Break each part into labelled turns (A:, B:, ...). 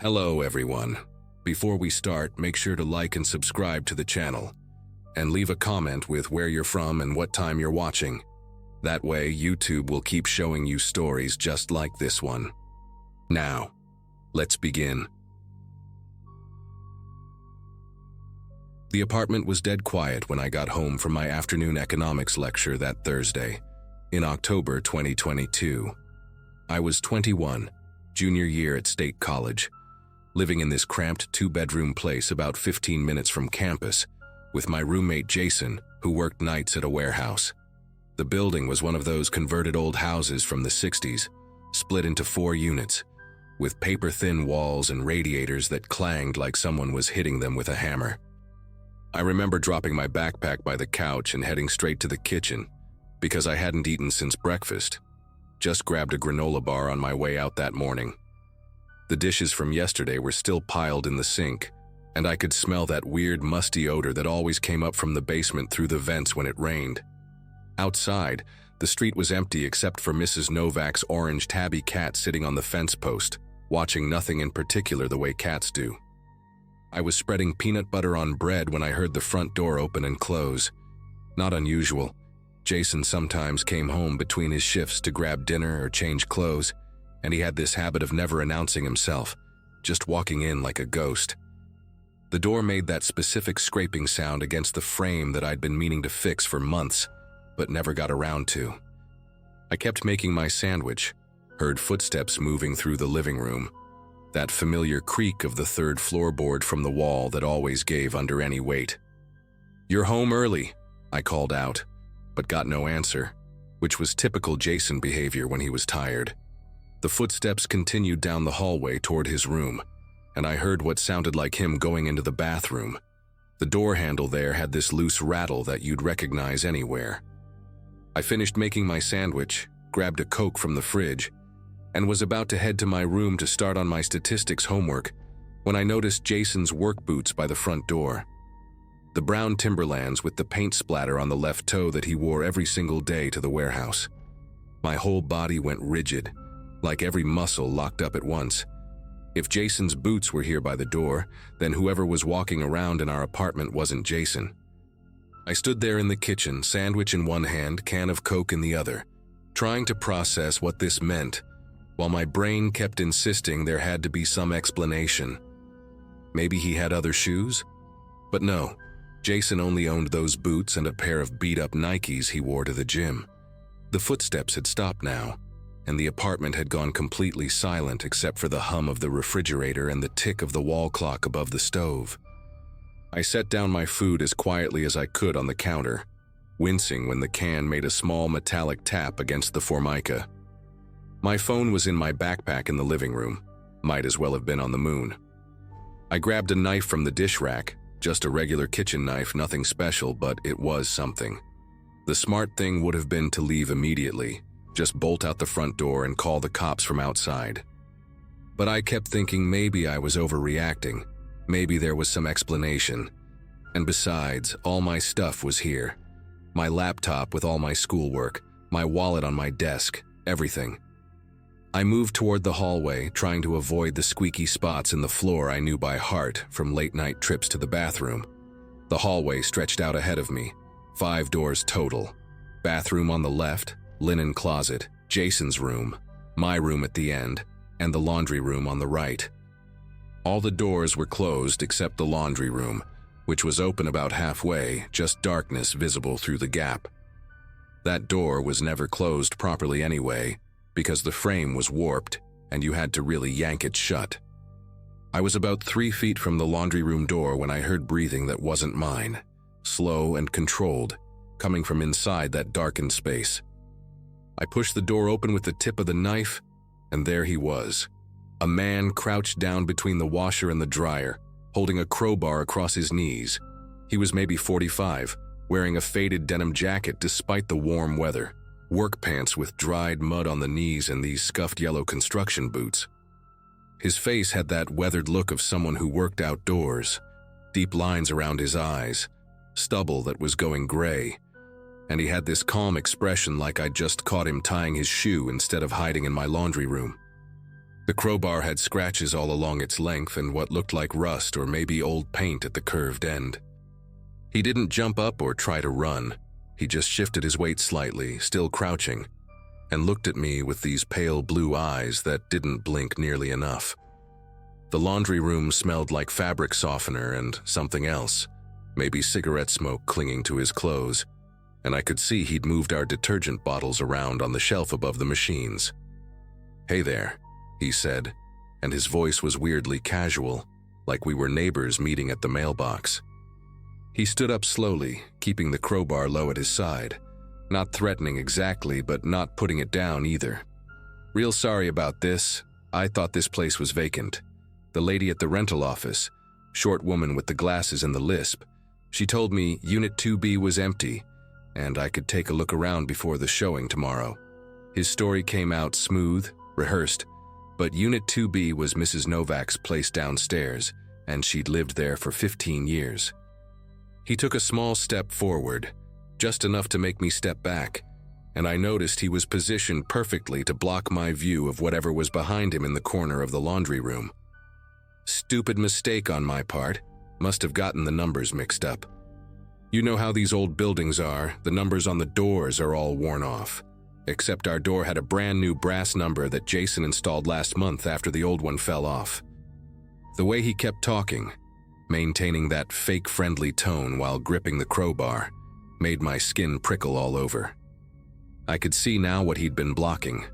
A: Hello everyone. Before we start, make sure to like and subscribe to the channel, and leave a comment with where you're from and what time you're watching. That way, YouTube will keep showing you stories just like this one. Now, let's begin. The apartment was dead quiet when I got home from my afternoon economics lecture that Thursday, in October 2022. I was 21, junior year at State College, living in this cramped two-bedroom place about 15 minutes from campus, with my roommate Jason, who worked nights at a warehouse. The building was one of those converted old houses from the 60s, split into 4 units, with paper-thin walls and radiators that clanged like someone was hitting them with a hammer. I remember dropping my backpack by the couch and heading straight to the kitchen, because I hadn't eaten since breakfast. Just grabbed a granola bar on my way out that morning. The dishes from yesterday were still piled in the sink, and I could smell that weird musty odor that always came up from the basement through the vents when it rained. Outside, the street was empty except for Mrs. Novak's orange tabby cat sitting on the fence post, watching nothing in particular the way cats do. I was spreading peanut butter on bread when I heard the front door open and close. Not unusual. Jason sometimes came home between his shifts to grab dinner or change clothes, and he had this habit of never announcing himself, just walking in like a ghost. The door made that specific scraping sound against the frame that I'd been meaning to fix for months, but never got around to. I kept making my sandwich, heard footsteps moving through the living room, that familiar creak of the third floorboard from the wall that always gave under any weight. "You're home early," I called out, but got no answer, which was typical Jason behavior when he was tired. The footsteps continued down the hallway toward his room, and I heard what sounded like him going into the bathroom. The door handle there had this loose rattle that you'd recognize anywhere. I finished making my sandwich, grabbed a Coke from the fridge, and was about to head to my room to start on my statistics homework when I noticed Jason's work boots by the front door. The brown Timberlands with the paint splatter on the left toe that he wore every single day to the warehouse. My whole body went rigid, like every muscle locked up at once. If Jason's boots were here by the door, then whoever was walking around in our apartment wasn't Jason. I stood there in the kitchen, sandwich in one hand, can of Coke in the other, trying to process what this meant, while my brain kept insisting there had to be some explanation. Maybe he had other shoes? But no, Jason only owned those boots and a pair of beat-up Nikes he wore to the gym. The footsteps had stopped now, and the apartment had gone completely silent except for the hum of the refrigerator and the tick of the wall clock above the stove. I set down my food as quietly as I could on the counter, wincing when the can made a small metallic tap against the formica. My phone was in my backpack in the living room, might as well have been on the moon. I grabbed a knife from the dish rack, just a regular kitchen knife, nothing special, but it was something. The smart thing would have been to leave immediately, just bolt out the front door and call the cops from outside. But I kept thinking maybe I was overreacting, maybe there was some explanation. And besides, all my stuff was here. My laptop with all my schoolwork, my wallet on my desk, everything. I moved toward the hallway, trying to avoid the squeaky spots in the floor I knew by heart from late-night trips to the bathroom. The hallway stretched out ahead of me, 5 doors total. Bathroom on the left, linen closet, Jason's room, my room at the end, and the laundry room on the right. All the doors were closed except the laundry room, which was open about halfway, just darkness visible through the gap. That door was never closed properly anyway, because the frame was warped and you had to really yank it shut. I was about 3 feet from the laundry room door when I heard breathing that wasn't mine, slow and controlled, coming from inside that darkened space. I pushed the door open with the tip of the knife, and there he was. A man crouched down between the washer and the dryer, holding a crowbar across his knees. He was maybe 45, wearing a faded denim jacket despite the warm weather, work pants with dried mud on the knees and these scuffed yellow construction boots. His face had that weathered look of someone who worked outdoors, deep lines around his eyes, stubble that was going gray, and he had this calm expression like I'd just caught him tying his shoe instead of hiding in my laundry room. The crowbar had scratches all along its length and what looked like rust or maybe old paint at the curved end. He didn't jump up or try to run. He just shifted his weight slightly, still crouching, and looked at me with these pale blue eyes that didn't blink nearly enough. The laundry room smelled like fabric softener and something else, maybe cigarette smoke clinging to his clothes, and I could see he'd moved our detergent bottles around on the shelf above the machines. "Hey there," he said, and his voice was weirdly casual, like we were neighbors meeting at the mailbox. He stood up slowly, keeping the crowbar low at his side, not threatening exactly, but not putting it down either. "Real sorry about this. I thought this place was vacant. The lady at the rental office, short woman with the glasses and the lisp, she told me Unit 2B was empty, and I could take a look around before the showing tomorrow." His story came out smooth, rehearsed, but Unit 2B was Mrs. Novak's place downstairs, and she'd lived there for 15 years. He took a small step forward, just enough to make me step back, and I noticed he was positioned perfectly to block my view of whatever was behind him in the corner of the laundry room. Stupid mistake on my part. Must have gotten the numbers mixed up. You know how these old buildings are, the numbers on the doors are all worn off. Except our door had a brand new brass number that Jason installed last month after the old one fell off. The way he kept talking, maintaining that fake friendly tone while gripping the crowbar, made my skin prickle all over. I could see now what he'd been blocking.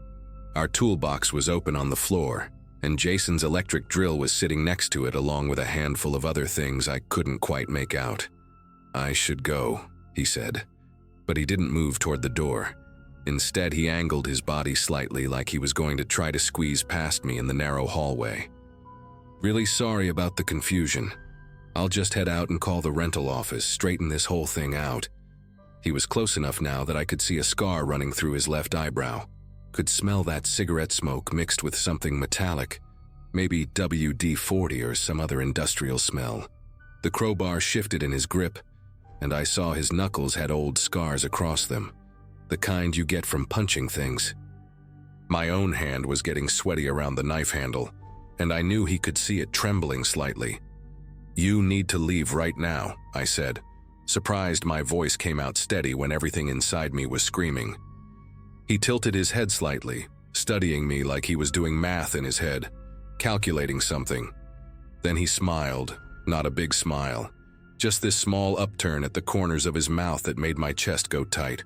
A: Our toolbox was open on the floor, and Jason's electric drill was sitting next to it along with a handful of other things I couldn't quite make out. "I should go," he said, but he didn't move toward the door. Instead, he angled his body slightly like he was going to try to squeeze past me in the narrow hallway. "Really sorry about the confusion. I'll just head out and call the rental office, straighten this whole thing out." He was close enough now that I could see a scar running through his left eyebrow. Could smell that cigarette smoke mixed with something metallic, maybe WD-40 or some other industrial smell. The crowbar shifted in his grip, and I saw his knuckles had old scars across them, the kind you get from punching things. My own hand was getting sweaty around the knife handle, and I knew he could see it trembling slightly. "You need to leave right now," I said, surprised my voice came out steady when everything inside me was screaming. He tilted his head slightly, studying me like he was doing math in his head, calculating something. Then he smiled, not a big smile, just this small upturn at the corners of his mouth that made my chest go tight.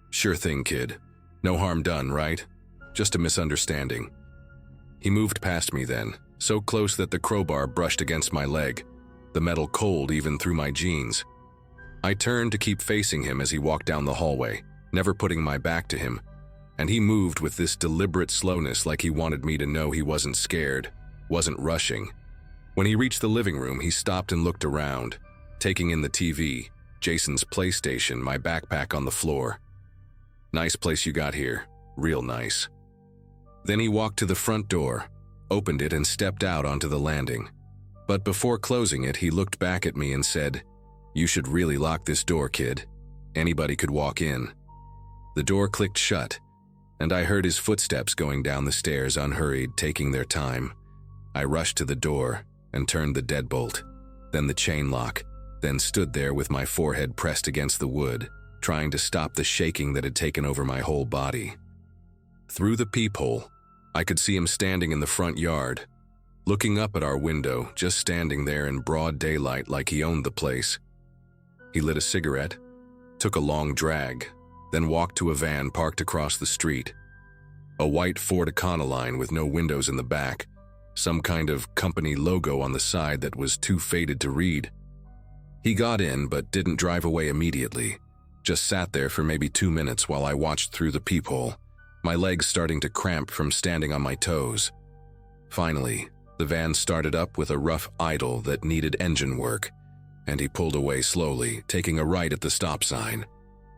A: "Sure thing, kid. No harm done, right? Just a misunderstanding." He moved past me then, so close that the crowbar brushed against my leg, the metal cold even through my jeans. I turned to keep facing him as he walked down the hallway, never putting my back to him, and he moved with this deliberate slowness like he wanted me to know he wasn't scared, wasn't rushing. When he reached the living room, he stopped and looked around, taking in the TV, Jason's PlayStation, my backpack on the floor. "Nice place you got here, real nice." Then he walked to the front door, opened it and stepped out onto the landing. But before closing it, he looked back at me and said, "You should really lock this door, kid. Anybody could walk in." The door clicked shut, and I heard his footsteps going down the stairs unhurried, taking their time. I rushed to the door and turned the deadbolt, then the chain lock, then stood there with my forehead pressed against the wood, trying to stop the shaking that had taken over my whole body. Through the peephole, I could see him standing in the front yard, looking up at our window, just standing there in broad daylight like he owned the place. He lit a cigarette, took a long drag, then walked to a van parked across the street. A white Ford Econoline with no windows in the back, some kind of company logo on the side that was too faded to read. He got in but didn't drive away immediately, just sat there for maybe 2 minutes while I watched through the peephole, my legs starting to cramp from standing on my toes. Finally, the van started up with a rough idle that needed engine work, and he pulled away slowly, taking a right at the stop sign.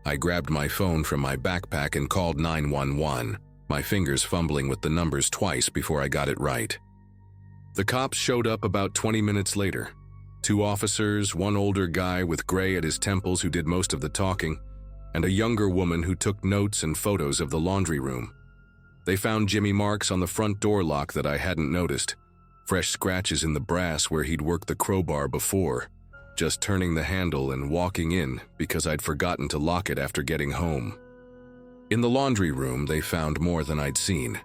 A: I grabbed my phone from my backpack and called 911, my fingers fumbling with the numbers twice before I got it right. The cops showed up about 20 minutes later. 2 officers, one older guy with gray at his temples who did most of the talking, and a younger woman who took notes and photos of the laundry room. They found Jimmy marks on the front door lock that I hadn't noticed, fresh scratches in the brass where he'd worked the crowbar before, just turning the handle and walking in because I'd forgotten to lock it after getting home. In the laundry room, they found more than I'd seen.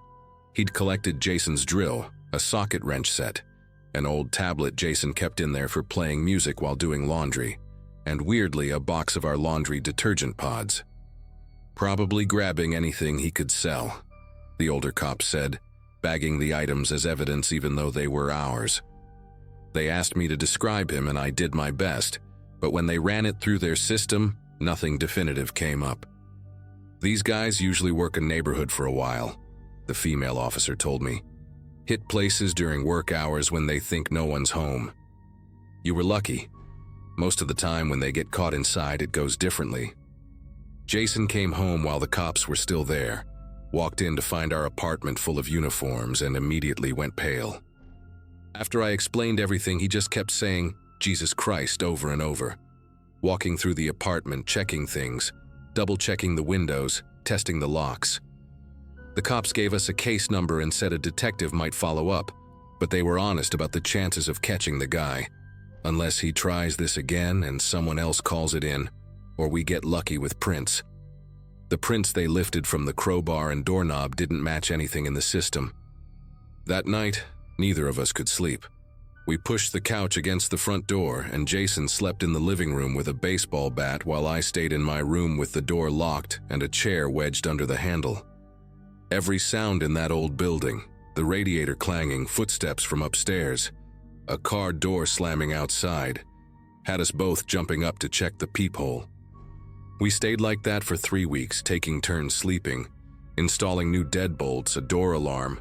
A: He'd collected Jason's drill, a socket wrench set, an old tablet Jason kept in there for playing music while doing laundry, and weirdly a box of our laundry detergent pods. Probably grabbing anything he could sell, the older cop said, bagging the items as evidence even though they were ours. They asked me to describe him and I did my best, but when they ran it through their system, nothing definitive came up. These guys usually work a neighborhood for a while, the female officer told me. Hit places during work hours when they think no one's home. You were lucky. Most of the time when they get caught inside, it goes differently. Jason came home while the cops were still there, walked in to find our apartment full of uniforms and immediately went pale. After I explained everything, he just kept saying, "Jesus Christ," over and over, walking through the apartment, checking things, double-checking the windows, testing the locks. The cops gave us a case number and said a detective might follow up, but they were honest about the chances of catching the guy, unless he tries this again and someone else calls it in, or we get lucky with prints. The prints they lifted from the crowbar and doorknob didn't match anything in the system. That night, neither of us could sleep. We pushed the couch against the front door, and Jason slept in the living room with a baseball bat while I stayed in my room with the door locked and a chair wedged under the handle. Every sound in that old building, the radiator clanging, footsteps from upstairs, a car door slamming outside, had us both jumping up to check the peephole. We stayed like that for 3 weeks, taking turns sleeping, installing new deadbolts, a door alarm,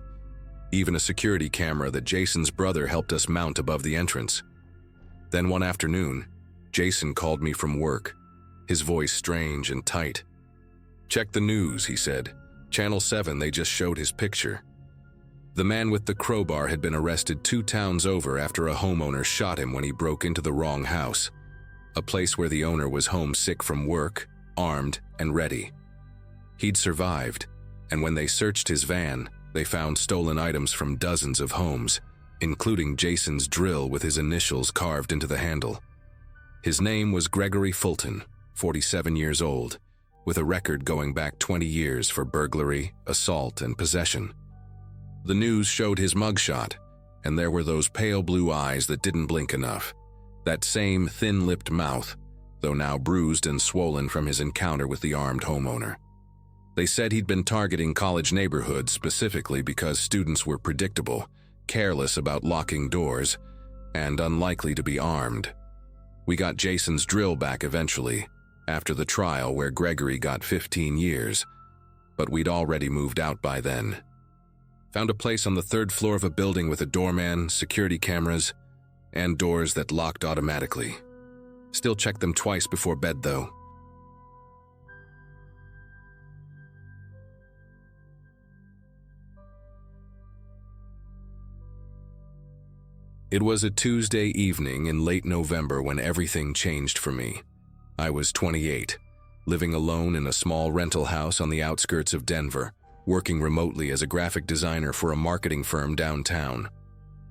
A: even a security camera that Jason's brother helped us mount above the entrance. Then one afternoon, Jason called me from work, his voice strange and tight. "Check the news," he said. "Channel 7, they just showed his picture." The man with the crowbar had been arrested 2 towns over after a homeowner shot him when he broke into the wrong house, a place where the owner was homesick from work, armed and ready. He'd survived, and when they searched his van, they found stolen items from dozens of homes, including Jason's drill with his initials carved into the handle. His name was Gregory Fulton, 47 years old, with a record going back 20 years for burglary, assault, and possession. The news showed his mugshot, and there were those pale blue eyes that didn't blink enough, that same thin-lipped mouth, though now bruised and swollen from his encounter with the armed homeowner. They said he'd been targeting college neighborhoods specifically because students were predictable, careless about locking doors, and unlikely to be armed. We got Jason's drill back eventually, after the trial where Gregory got 15 years, but we'd already moved out by then. Found a place on the 3rd floor of a building with a doorman, security cameras, and doors that locked automatically. Still checked them twice before bed, though. It was a Tuesday evening in late November when everything changed for me. I was 28, living alone in a small rental house on the outskirts of Denver, working remotely as a graphic designer for a marketing firm downtown.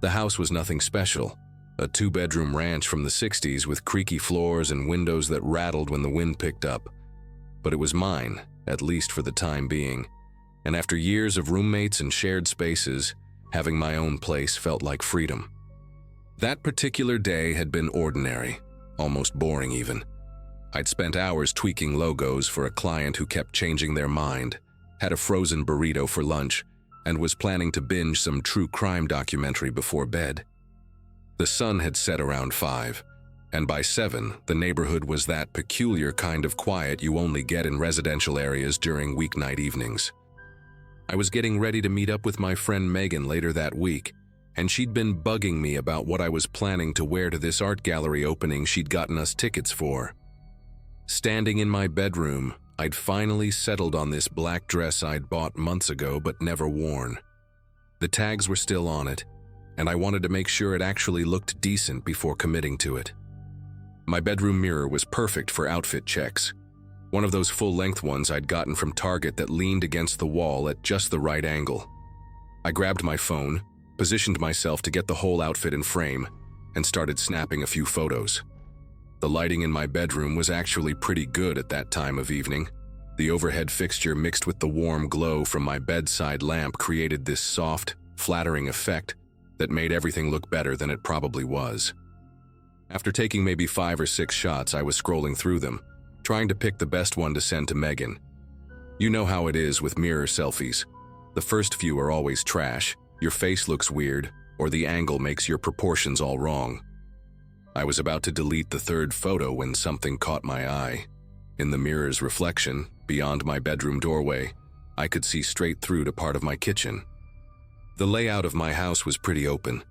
A: The house was nothing special, a 2-bedroom ranch from the 60s with creaky floors and windows that rattled when the wind picked up. But it was mine, at least for the time being, and after years of roommates and shared spaces, having my own place felt like freedom. That particular day had been ordinary, almost boring even. I'd spent hours tweaking logos for a client who kept changing their mind, had a frozen burrito for lunch, and was planning to binge some true crime documentary before bed. The sun had set around 5, and by 7, the neighborhood was that peculiar kind of quiet you only get in residential areas during weeknight evenings. I was getting ready to meet up with my friend Megan later that week, and she'd been bugging me about what I was planning to wear to this art gallery opening she'd gotten us tickets for. Standing in my bedroom, I'd finally settled on this black dress I'd bought months ago but never worn. The tags were still on it, and I wanted to make sure it actually looked decent before committing to it. My bedroom mirror was perfect for outfit checks. One of those full-length ones I'd gotten from Target that leaned against the wall at just the right angle. I grabbed my phone, positioned myself to get the whole outfit in frame, and started snapping a few photos. The lighting in my bedroom was actually pretty good at that time of evening. The overhead fixture mixed with the warm glow from my bedside lamp created this soft, flattering effect that made everything look better than it probably was. After taking maybe 5 or 6 shots, I was scrolling through them, trying to pick the best one to send to Megan. You know how it is with mirror selfies. The first few are always trash, your face looks weird, or the angle makes your proportions all wrong. I was about to delete the third photo when something caught my eye. In the mirror's reflection, beyond my bedroom doorway, I could see straight through to part of my kitchen. The layout of my house was pretty open.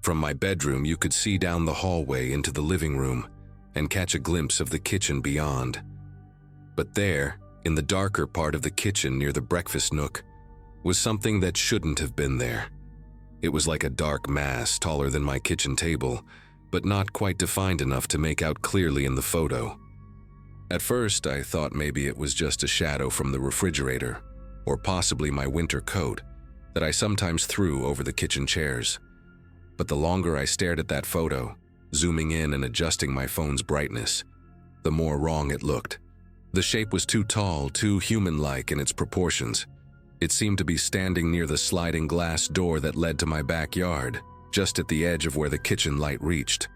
A: From my bedroom, you could see down the hallway into the living room and catch a glimpse of the kitchen beyond. But there, in the darker part of the kitchen near the breakfast nook, was something that shouldn't have been there. It was like a dark mass taller than my kitchen table, but not quite defined enough to make out clearly in the photo. At first, I thought maybe it was just a shadow from the refrigerator, or possibly my winter coat that I sometimes threw over the kitchen chairs. But the longer I stared at that photo, zooming in and adjusting my phone's brightness, the more wrong it looked. The shape was too tall, too human-like in its proportions. It seemed to be standing near the sliding glass door that led to my backyard, just at the edge of where the kitchen light reached.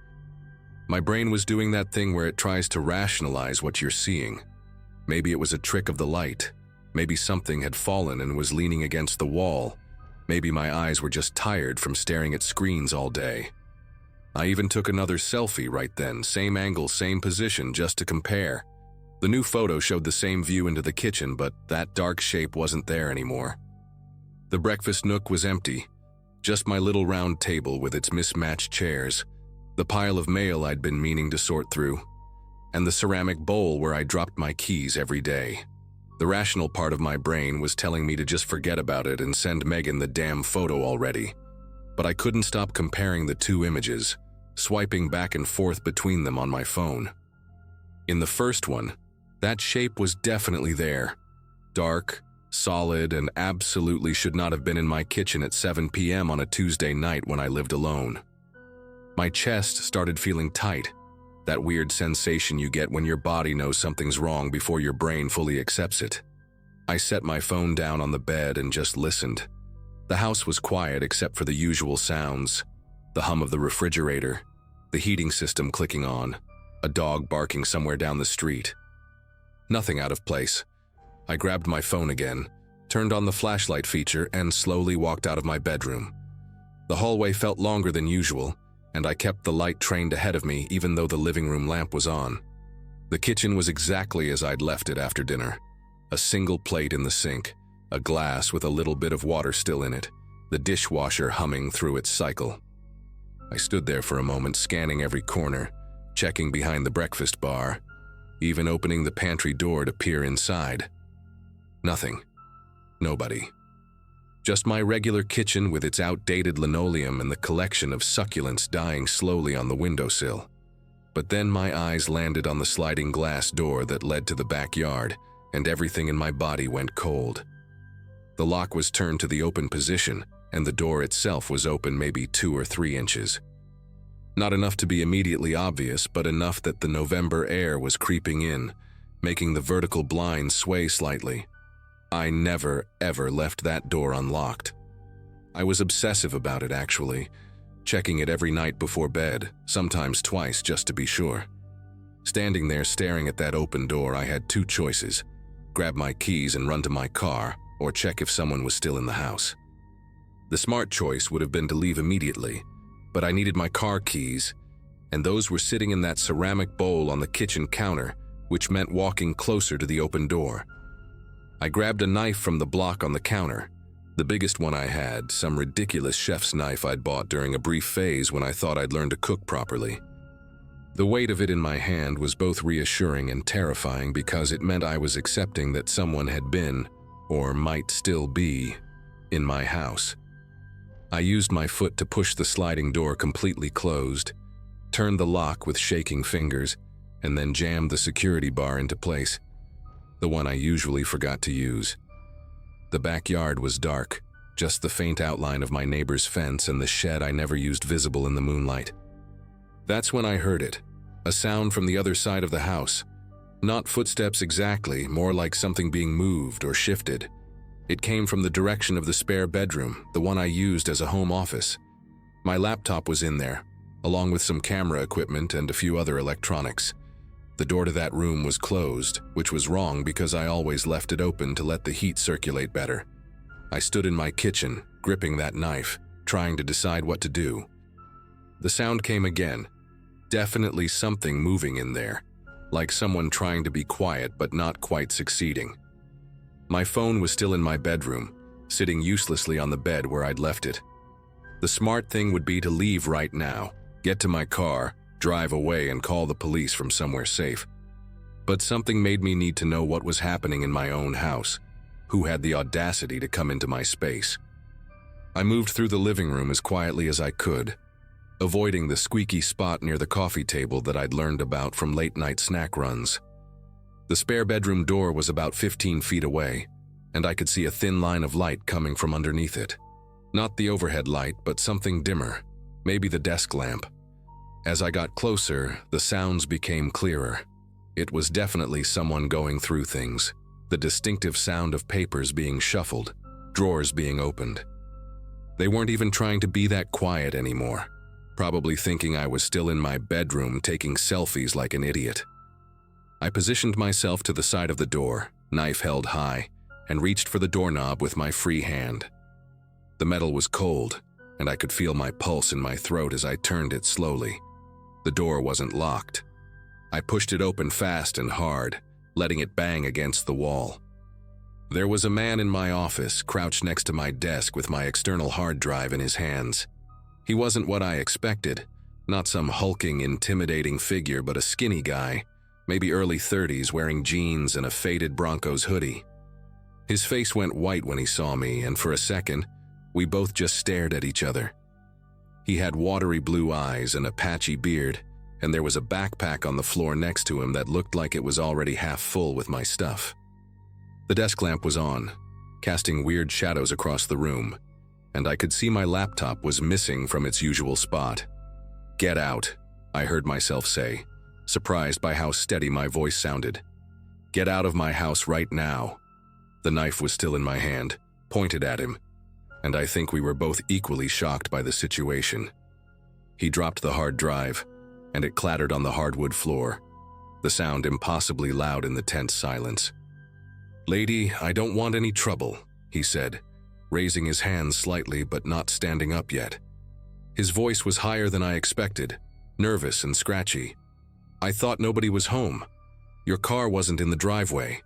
A: My brain was doing that thing where it tries to rationalize what you're seeing. Maybe it was a trick of the light. Maybe something had fallen and was leaning against the wall. Maybe my eyes were just tired from staring at screens all day. I even took another selfie right then, same angle, same position, just to compare. The new photo showed the same view into the kitchen, but that dark shape wasn't there anymore. The breakfast nook was empty, just my little round table with its mismatched chairs, the pile of mail I'd been meaning to sort through, and the ceramic bowl where I dropped my keys every day. The rational part of my brain was telling me to just forget about it and send Megan the damn photo already. But I couldn't stop comparing the two images, swiping back and forth between them on my phone. In the first one, that shape was definitely there. Dark, solid, and absolutely should not have been in my kitchen at 7 p.m. on a Tuesday night when I lived alone. My chest started feeling tight, that weird sensation you get when your body knows something's wrong before your brain fully accepts it. I set my phone down on the bed and just listened. The house was quiet except for the usual sounds, the hum of the refrigerator, the heating system clicking on, a dog barking somewhere down the street. Nothing out of place. I grabbed my phone again, turned on the flashlight feature, and slowly walked out of my bedroom. The hallway felt longer than usual, and I kept the light trained ahead of me even though the living room lamp was on. The kitchen was exactly as I'd left it after dinner. A single plate in the sink, a glass with a little bit of water still in it, the dishwasher humming through its cycle. I stood there for a moment, scanning every corner, checking behind the breakfast bar, even opening the pantry door to peer inside. Nothing. Nobody. Just my regular kitchen with its outdated linoleum and the collection of succulents dying slowly on the windowsill. But then my eyes landed on the sliding glass door that led to the backyard, and everything in my body went cold. The lock was turned to the open position, and the door itself was open maybe 2 or 3 inches. Not enough to be immediately obvious, but enough that the November air was creeping in, making the vertical blinds sway slightly. I never, ever left that door unlocked. I was obsessive about it, actually, checking it every night before bed, sometimes twice just to be sure. Standing there staring at that open door, I had 2 choices: grab my keys and run to my car, or check if someone was still in the house. The smart choice would have been to leave immediately, but I needed my car keys, and those were sitting in that ceramic bowl on the kitchen counter, which meant walking closer to the open door. I grabbed a knife from the block on the counter, the biggest one I had, some ridiculous chef's knife I'd bought during a brief phase when I thought I'd learned to cook properly. The weight of it in my hand was both reassuring and terrifying because it meant I was accepting that someone had been, or might still be, in my house. I used my foot to push the sliding door completely closed, turned the lock with shaking fingers, and then jammed the security bar into place. the one I usually forgot to use. The backyard was dark, just the faint outline of my neighbor's fence and the shed I never used visible in the moonlight. That's when I heard it, a sound from the other side of the house. Not footsteps exactly, more like something being moved or shifted. It came from the direction of the spare bedroom, the one I used as a home office. My laptop was in there, along with some camera equipment and a few other electronics. The door to that room was closed, which was wrong because I always left it open to let the heat circulate better. I stood in my kitchen, gripping that knife, trying to decide what to do. The sound came again. Definitely something moving in there, like someone trying to be quiet but not quite succeeding. My phone was still in my bedroom, sitting uselessly on the bed where I'd left it. The smart thing would be to leave right now, get to my car, drive away and call the police from somewhere safe. But something made me need to know what was happening in my own house. Who had the audacity to come into my space? I moved through the living room as quietly as I could, avoiding the squeaky spot near the coffee table that I'd learned about from late-night snack runs. The spare bedroom door was about 15 feet away, and I could see a thin line of light coming from underneath it. Not the overhead light, but something dimmer, maybe the desk lamp. As I got closer, the sounds became clearer. It was definitely someone going through things, the distinctive sound of papers being shuffled, drawers being opened. They weren't even trying to be that quiet anymore, probably thinking I was still in my bedroom taking selfies like an idiot. I positioned myself to the side of the door, knife held high, and reached for the doorknob with my free hand. The metal was cold, and I could feel my pulse in my throat as I turned it slowly. The door wasn't locked. I pushed it open fast and hard, letting it bang against the wall. There was a man in my office, crouched next to my desk with my external hard drive in his hands. He wasn't what I expected, not some hulking, intimidating figure, but a skinny guy, maybe early 30s, wearing jeans and a faded Broncos hoodie. His face went white when he saw me, and for a second, we both just stared at each other. He had watery blue eyes and a patchy beard, and there was a backpack on the floor next to him that looked like it was already half full with my stuff. The desk lamp was on, casting weird shadows across the room, and I could see my laptop was missing from its usual spot. "Get out," I heard myself say, surprised by how steady my voice sounded. "Get out of my house right now." The knife was still in my hand, pointed at him, and I think we were both equally shocked by the situation. He dropped the hard drive, and it clattered on the hardwood floor, the sound impossibly loud in the tense silence. "Lady, I don't want any trouble," he said, raising his hands slightly but not standing up yet. His voice was higher than I expected, nervous and scratchy. "I thought nobody was home. Your car wasn't in the driveway."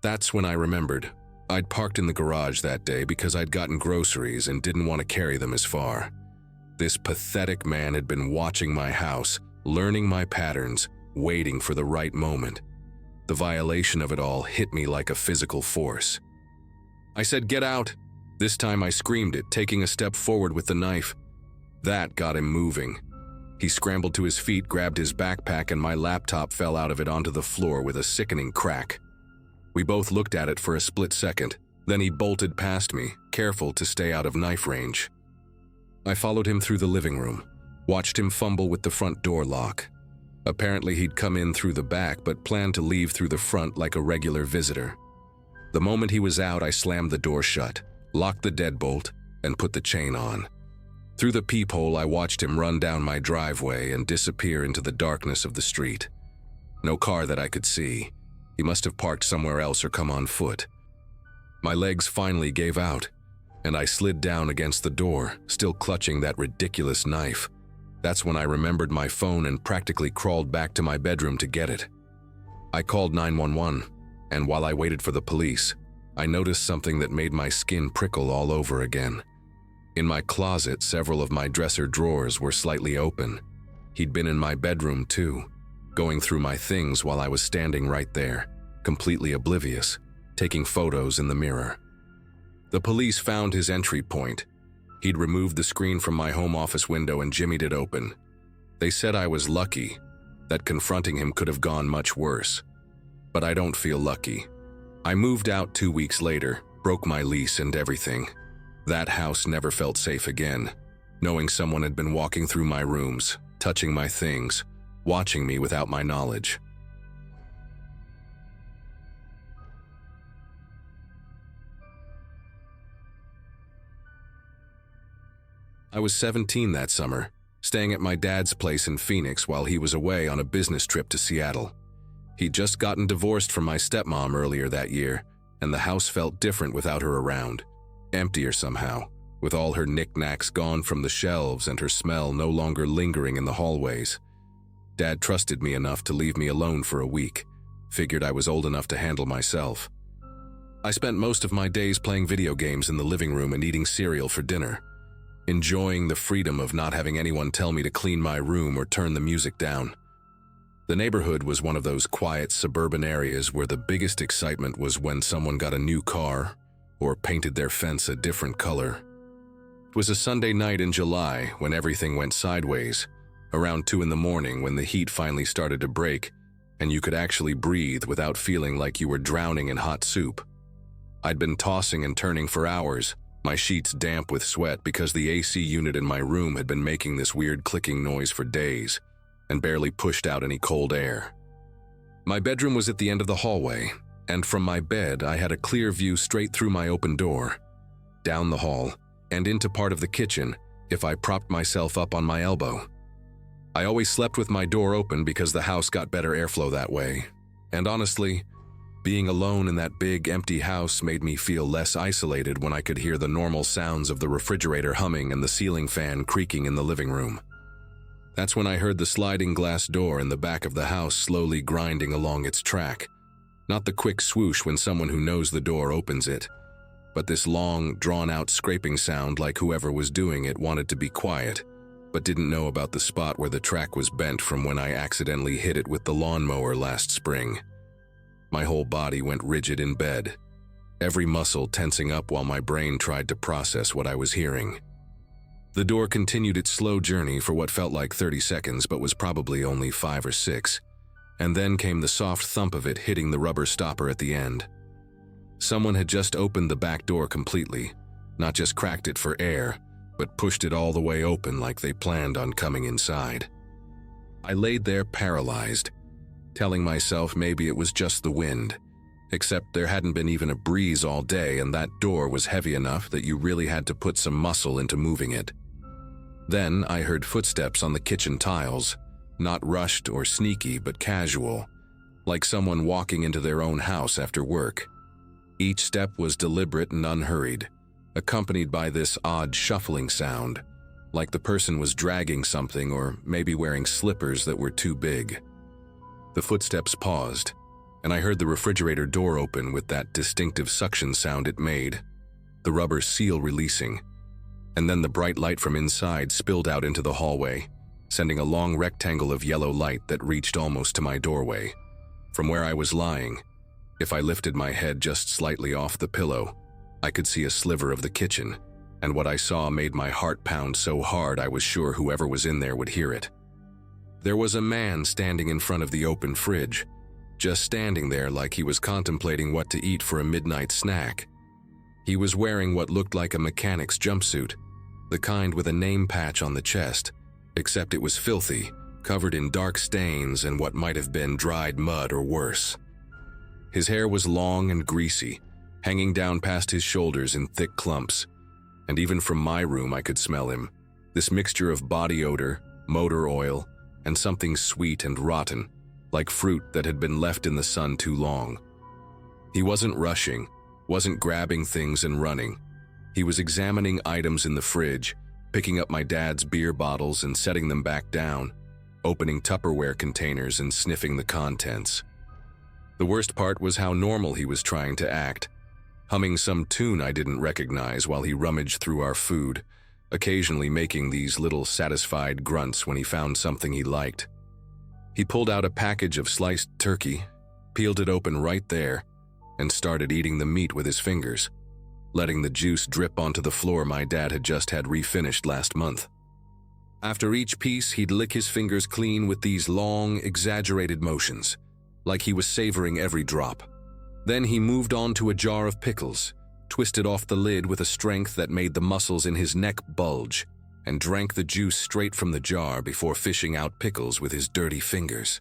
A: That's when I remembered. I'd parked in the garage that day because I'd gotten groceries and didn't want to carry them as far. This pathetic man had been watching my house, learning my patterns, waiting for the right moment. The violation of it all hit me like a physical force. I said, "Get out." This time I screamed it, taking a step forward with the knife. That got him moving. He scrambled to his feet, grabbed his backpack, and my laptop fell out of it onto the floor with a sickening crack. We both looked at it for a split second. Then he bolted past me, careful to stay out of knife range. I followed him through the living room, watched him fumble with the front door lock. Apparently he'd come in through the back but planned to leave through the front like a regular visitor. The moment he was out, I slammed the door shut, locked the deadbolt, and put the chain on. Through the peephole, I watched him run down my driveway and disappear into the darkness of the street. No car that I could see. He must have parked somewhere else or come on foot. My legs finally gave out, and I slid down against the door, still clutching that ridiculous knife. That's when I remembered my phone and practically crawled back to my bedroom to get it. I called 911, and while I waited for the police, I noticed something that made my skin prickle all over again. In my closet, several of my dresser drawers were slightly open. He'd been in my bedroom too, going through my things while I was standing right there, completely oblivious, taking photos in the mirror. The police found his entry point. He'd removed the screen from my home office window and jimmied it open. They said I was lucky, that confronting him could have gone much worse. but I don't feel lucky. I moved out 2 weeks later, broke my lease and everything. That house never felt safe again, knowing someone had been walking through my rooms, touching my things, watching me without my knowledge. I was 17 that summer, staying at my dad's place in Phoenix while he was away on a business trip to Seattle. He'd just gotten divorced from my stepmom earlier that year, and the house felt different without her around, emptier somehow, with all her knickknacks gone from the shelves and her smell no longer lingering in the hallways. Dad trusted me enough to leave me alone for a week, figured I was old enough to handle myself. I spent most of my days playing video games in the living room and eating cereal for dinner, enjoying the freedom of not having anyone tell me to clean my room or turn the music down. The neighborhood was one of those quiet suburban areas where the biggest excitement was when someone got a new car or painted their fence a different color. It was a Sunday night in July when everything went sideways, around 2 in the morning when the heat finally started to break and you could actually breathe without feeling like you were drowning in hot soup. I'd been tossing and turning for hours, my sheets damp with sweat because the AC unit in my room had been making this weird clicking noise for days and barely pushed out any cold air. My bedroom was at the end of the hallway, and from my bed I had a clear view straight through my open door, down the hall, and into part of the kitchen if I propped myself up on my elbow. I always slept with my door open because the house got better airflow that way, and honestly, being alone in that big, empty house made me feel less isolated when I could hear the normal sounds of the refrigerator humming and the ceiling fan creaking in the living room. That's when I heard the sliding glass door in the back of the house slowly grinding along its track. Not the quick swoosh when someone who knows the door opens it, but this long, drawn-out scraping sound like whoever was doing it wanted to be quiet, but didn't know about the spot where the track was bent from when I accidentally hit it with the lawnmower last spring. My whole body went rigid in bed, every muscle tensing up while my brain tried to process what I was hearing. The door continued its slow journey for what felt like 30 seconds but was probably only 5 or 6, and then came the soft thump of it hitting the rubber stopper at the end. Someone had just opened the back door completely, not just cracked it for air, but pushed it all the way open like they planned on coming inside. I laid there paralyzed, telling myself maybe it was just the wind, except there hadn't been even a breeze all day and that door was heavy enough that you really had to put some muscle into moving it. Then I heard footsteps on the kitchen tiles, not rushed or sneaky but casual, like someone walking into their own house after work. Each step was deliberate and unhurried, accompanied by this odd shuffling sound, like the person was dragging something or maybe wearing slippers that were too big. The footsteps paused, and I heard the refrigerator door open with that distinctive suction sound it made, the rubber seal releasing, and then the bright light from inside spilled out into the hallway, sending a long rectangle of yellow light that reached almost to my doorway. From where I was lying, if I lifted my head just slightly off the pillow, I could see a sliver of the kitchen, and what I saw made my heart pound so hard I was sure whoever was in there would hear it. There was a man standing in front of the open fridge, just standing there like he was contemplating what to eat for a midnight snack. He was wearing what looked like a mechanic's jumpsuit, the kind with a name patch on the chest, except it was filthy, covered in dark stains and what might have been dried mud or worse. His hair was long and greasy, hanging down past his shoulders in thick clumps, and even from my room I could smell him, this mixture of body odor, motor oil, and something sweet and rotten, like fruit that had been left in the sun too long. He wasn't rushing, wasn't grabbing things and running. He was examining items in the fridge, picking up my dad's beer bottles and setting them back down, opening Tupperware containers and sniffing the contents. The worst part was how normal he was trying to act, humming some tune I didn't recognize while he rummaged through our food, occasionally making these little satisfied grunts when he found something he liked. He pulled out a package of sliced turkey, peeled it open right there, and started eating the meat with his fingers, letting the juice drip onto the floor my dad had just had refinished last month. After each piece, he'd lick his fingers clean with these long, exaggerated motions, like he was savoring every drop. Then he moved on to a jar of pickles, twisted off the lid with a strength that made the muscles in his neck bulge, and drank the juice straight from the jar before fishing out pickles with his dirty fingers.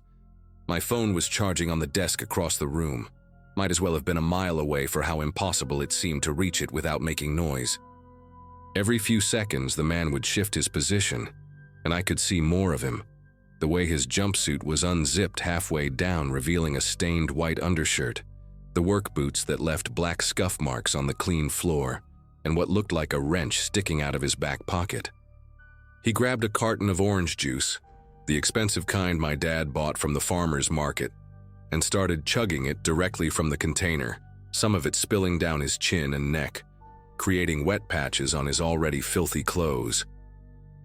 A: My phone was charging on the desk across the room. Might as well have been a mile away for how impossible it seemed to reach it without making noise. Every few seconds, the man would shift his position, and I could see more of him. The way his jumpsuit was unzipped halfway down, revealing a stained white undershirt, the work boots that left black scuff marks on the clean floor, and what looked like a wrench sticking out of his back pocket. He grabbed a carton of orange juice, the expensive kind my dad bought from the farmer's market, and started chugging it directly from the container, some of it spilling down his chin and neck, creating wet patches on his already filthy clothes.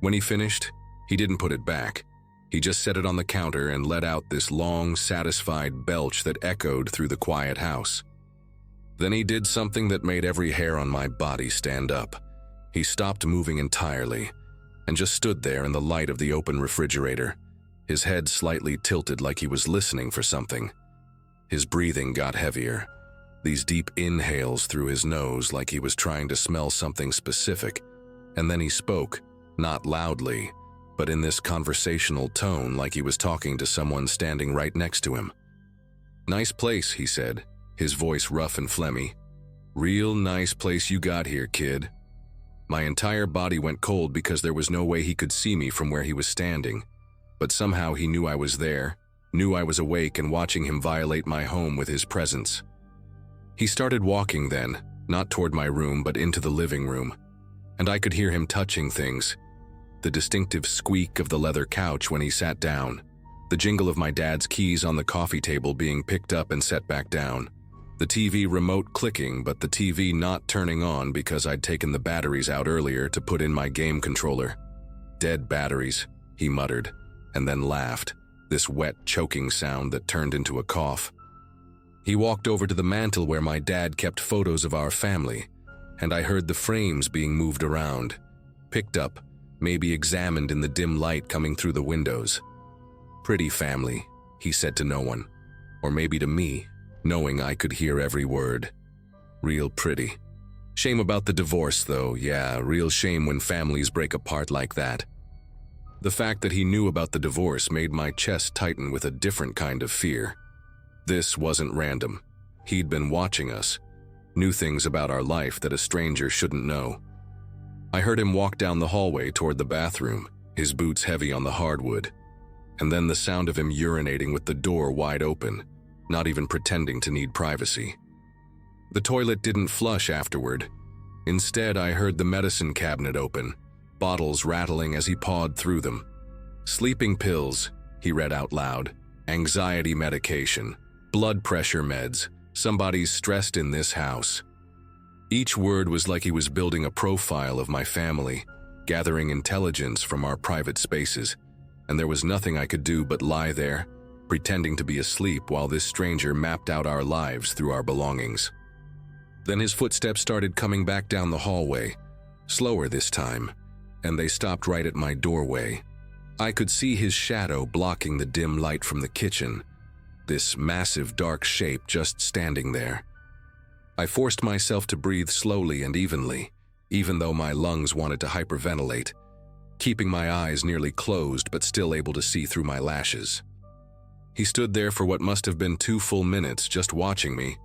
A: When he finished, he didn't put it back. He just set it on the counter and let out this long, satisfied belch that echoed through the quiet house. Then he did something that made every hair on my body stand up. He stopped moving entirely and just stood there in the light of the open refrigerator, his head slightly tilted like he was listening for something. His breathing got heavier, these deep inhales through his nose like he was trying to smell something specific, and then he spoke, not loudly, but in this conversational tone like he was talking to someone standing right next to him. "Nice place," he said, his voice rough and phlegmy. "Real nice place you got here, kid." My entire body went cold because there was no way he could see me from where he was standing, but somehow he knew I was there, knew I was awake and watching him violate my home with his presence. He started walking then, not toward my room but into the living room, and I could hear him touching things. The distinctive squeak of the leather couch when he sat down, the jingle of my dad's keys on the coffee table being picked up and set back down, the TV remote clicking but the TV not turning on because I'd taken the batteries out earlier to put in my game controller. "Dead batteries," he muttered, and then laughed, this wet, choking sound that turned into a cough. He walked over to the mantel where my dad kept photos of our family, and I heard the frames being moved around, picked up, maybe examined in the dim light coming through the windows. "Pretty family," he said to no one, or maybe to me, knowing I could hear every word. "Real pretty. Shame about the divorce, though, yeah, real shame when families break apart like that." The fact that he knew about the divorce made my chest tighten with a different kind of fear. This wasn't random. He'd been watching us, knew things about our life that a stranger shouldn't know. I heard him walk down the hallway toward the bathroom, his boots heavy on the hardwood, and then the sound of him urinating with the door wide open, not even pretending to need privacy. The toilet didn't flush afterward. Instead, I heard the medicine cabinet open, bottles rattling as he pawed through them. "Sleeping pills," he read out loud, "anxiety medication, blood pressure meds, somebody's stressed in this house." Each word was like he was building a profile of my family, gathering intelligence from our private spaces, and there was nothing I could do but lie there, pretending to be asleep while this stranger mapped out our lives through our belongings. Then his footsteps started coming back down the hallway, slower this time, and they stopped right at my doorway. I could see his shadow blocking the dim light from the kitchen, this massive dark shape just standing there. I forced myself to breathe slowly and evenly, even though my lungs wanted to hyperventilate, keeping my eyes nearly closed but still able to see through my lashes. He stood there for what must have been 2 full minutes just watching me,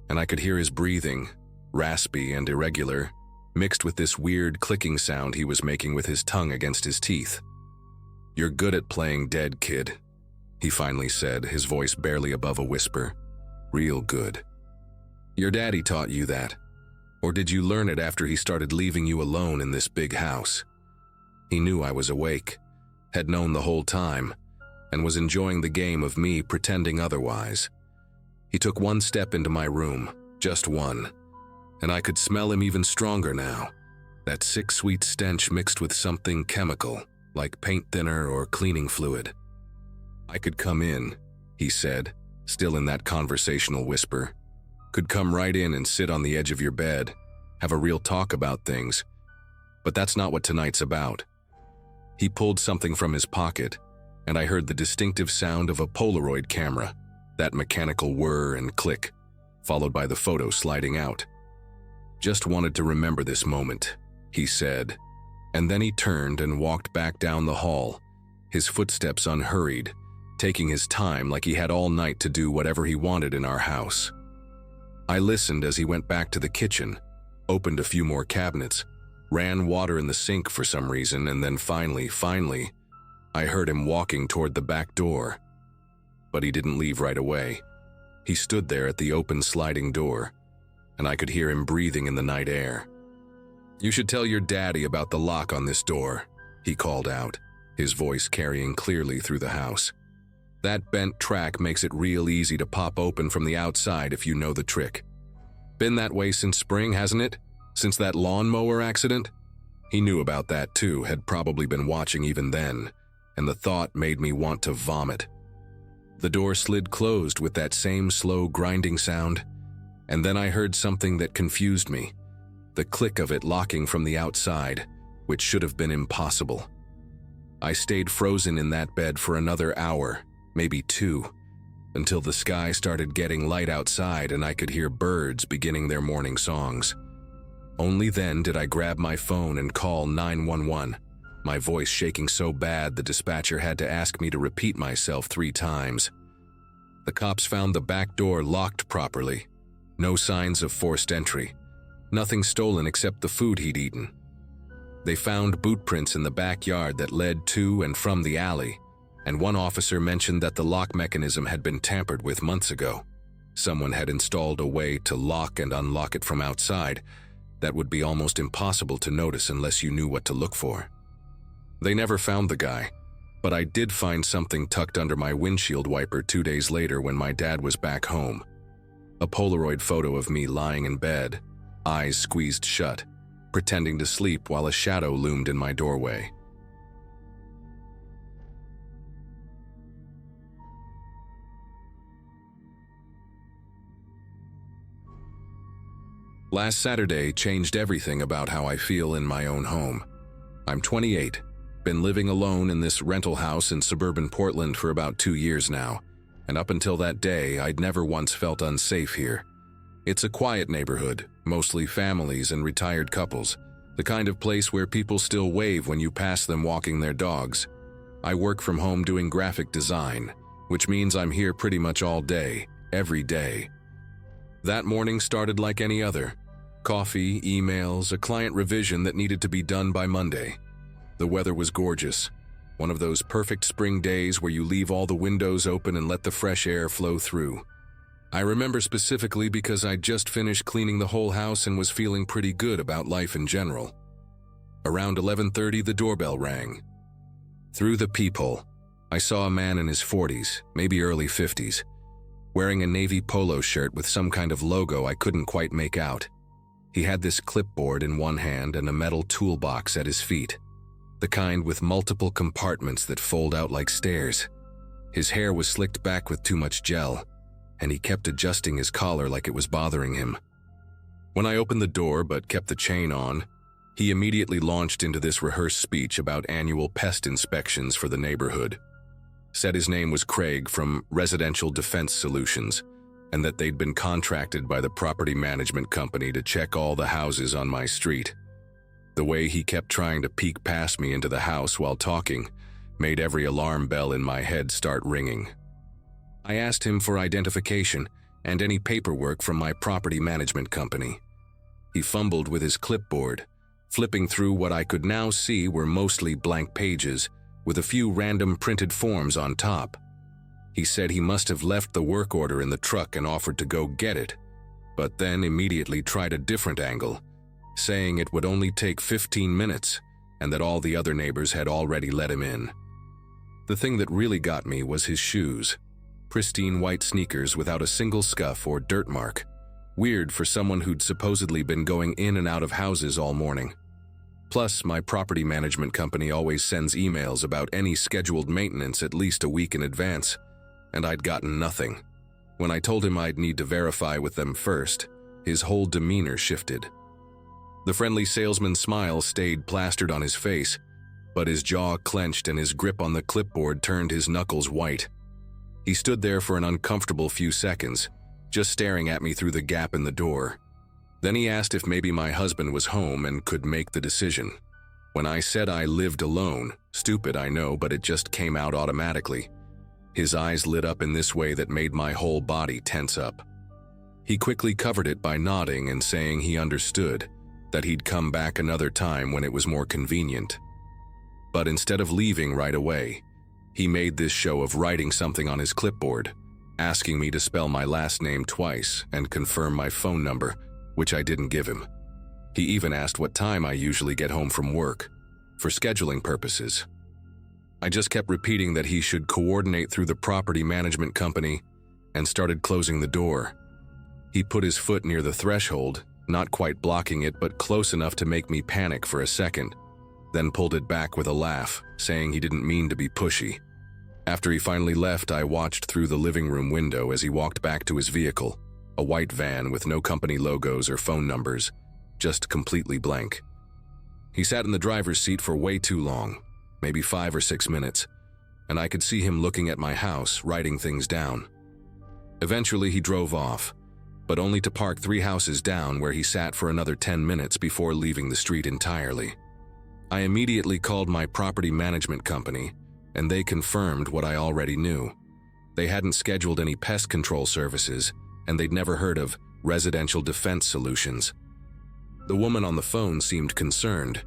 A: and I could hear his breathing, raspy and irregular, mixed with this weird clicking sound he was making with his tongue against his teeth. "You're good at playing dead, kid," he finally said, his voice barely above a whisper. "Real good. Your daddy taught you that, or did you learn it after he started leaving you alone in this big house?" He knew I was awake, had known the whole time, and was enjoying the game of me pretending otherwise. He took one step into my room, just one, and I could smell him even stronger now, that sick sweet stench mixed with something chemical, like paint thinner or cleaning fluid. "I could come in," he said, still in that conversational whisper. "Could come right in and sit on the edge of your bed, have a real talk about things. But that's not what tonight's about." He pulled something from his pocket, and I heard the distinctive sound of a Polaroid camera, that mechanical whir and click, followed by the photo sliding out. "Just wanted to remember this moment," he said, and then he turned and walked back down the hall, his footsteps unhurried, taking his time like he had all night to do whatever he wanted in our house. I listened as he went back to the kitchen, opened a few more cabinets, ran water in the sink for some reason, and then finally, I heard him walking toward the back door. But he didn't leave right away. He stood there at the open sliding door, and I could hear him breathing in the night air. "You should tell your daddy about the lock on this door," he called out, his voice carrying clearly through the house. "That bent track makes it real easy to pop open from the outside if you know the trick. Been that way since spring, hasn't it? Since that lawnmower accident?" He knew about that too, had probably been watching even then, and the thought made me want to vomit. The door slid closed with that same slow grinding sound, and then I heard something that confused me, the click of it locking from the outside, which should have been impossible. I stayed frozen in that bed for another hour, maybe 2, until the sky started getting light outside and I could hear birds beginning their morning songs. Only then did I grab my phone and call 911, my voice shaking so bad the dispatcher had to ask me to repeat myself 3 times. The cops found the back door locked properly. No signs of forced entry. Nothing stolen except the food he'd eaten. They found boot prints in the backyard that led to and from the alley, and one officer mentioned that the lock mechanism had been tampered with months ago. Someone had installed a way to lock and unlock it from outside that would be almost impossible to notice unless you knew what to look for. They never found the guy, but I did find something tucked under my windshield wiper 2 days later when my dad was back home. A Polaroid photo of me lying in bed, eyes squeezed shut, pretending to sleep while a shadow loomed in my doorway. Last Saturday changed everything about how I feel in my own home. I'm 28, been living alone in this rental house in suburban Portland for about 2 years now, and up until that day, I'd never once felt unsafe here. It's a quiet neighborhood, mostly families and retired couples, the kind of place where people still wave when you pass them walking their dogs. I work from home doing graphic design, which means I'm here pretty much all day, every day. That morning started like any other. Coffee, emails, a client revision that needed to be done by Monday. The weather was gorgeous. One of those perfect spring days where you leave all the windows open and let the fresh air flow through. I remember specifically because I'd just finished cleaning the whole house and was feeling pretty good about life in general. Around 11:30, the doorbell rang. Through the peephole, I saw a man in his 40s, maybe early 50s, wearing a navy polo shirt with some kind of logo I couldn't quite make out. He had this clipboard in one hand and a metal toolbox at his feet, the kind with multiple compartments that fold out like stairs. His hair was slicked back with too much gel, and he kept adjusting his collar like it was bothering him. When I opened the door but kept the chain on, he immediately launched into this rehearsed speech about annual pest inspections for the neighborhood. Said his name was Craig from Residential Defense Solutions, and that they'd been contracted by the property management company to check all the houses on my street. The way he kept trying to peek past me into the house while talking made every alarm bell in my head start ringing. I asked him for identification and any paperwork from my property management company. He fumbled with his clipboard, flipping through what I could now see were mostly blank pages with a few random printed forms on top. He said he must have left the work order in the truck and offered to go get it, but then immediately tried a different angle, saying it would only take 15 minutes and that all the other neighbors had already let him in. The thing that really got me was his shoes. Pristine white sneakers without a single scuff or dirt mark. Weird for someone who'd supposedly been going in and out of houses all morning. Plus, my property management company always sends emails about any scheduled maintenance at least a week in advance, and I'd gotten nothing. When I told him I'd need to verify with them first, his whole demeanor shifted. The friendly salesman's smile stayed plastered on his face, but his jaw clenched and his grip on the clipboard turned his knuckles white. He stood there for an uncomfortable few seconds, just staring at me through the gap in the door. Then he asked if maybe my husband was home and could make the decision. When I said I lived alone, stupid I know, but it just came out automatically. His eyes lit up in this way that made my whole body tense up. He quickly covered it by nodding and saying he understood, that he'd come back another time when it was more convenient. But instead of leaving right away, he made this show of writing something on his clipboard, asking me to spell my last name twice and confirm my phone number, which I didn't give him. He even asked what time I usually get home from work, for scheduling purposes. I just kept repeating that he should coordinate through the property management company and started closing the door. He put his foot near the threshold, not quite blocking it but close enough to make me panic for a second, then pulled it back with a laugh, saying he didn't mean to be pushy. After he finally left, I watched through the living room window as he walked back to his vehicle, a white van with no company logos or phone numbers, just completely blank. He sat in the driver's seat for way too long, maybe 5 or 6 minutes, and I could see him looking at my house, writing things down. Eventually he drove off, but only to park 3 houses down where he sat for another 10 minutes before leaving the street entirely. I immediately called my property management company, and they confirmed what I already knew. They hadn't scheduled any pest control services, and they'd never heard of residential defense solutions. The woman on the phone seemed concerned,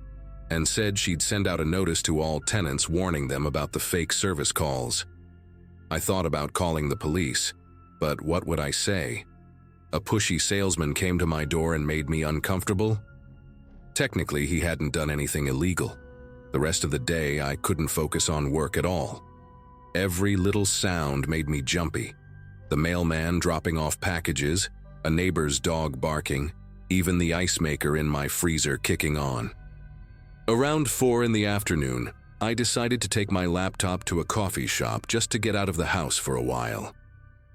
A: and said she'd send out a notice to all tenants warning them about the fake service calls. I thought about calling the police, but what would I say? A pushy salesman came to my door and made me uncomfortable? Technically, he hadn't done anything illegal. The rest of the day, I couldn't focus on work at all. Every little sound made me jumpy. The mailman dropping off packages, a neighbor's dog barking, even the ice maker in my freezer kicking on. Around 4 in the afternoon, I decided to take my laptop to a coffee shop just to get out of the house for a while.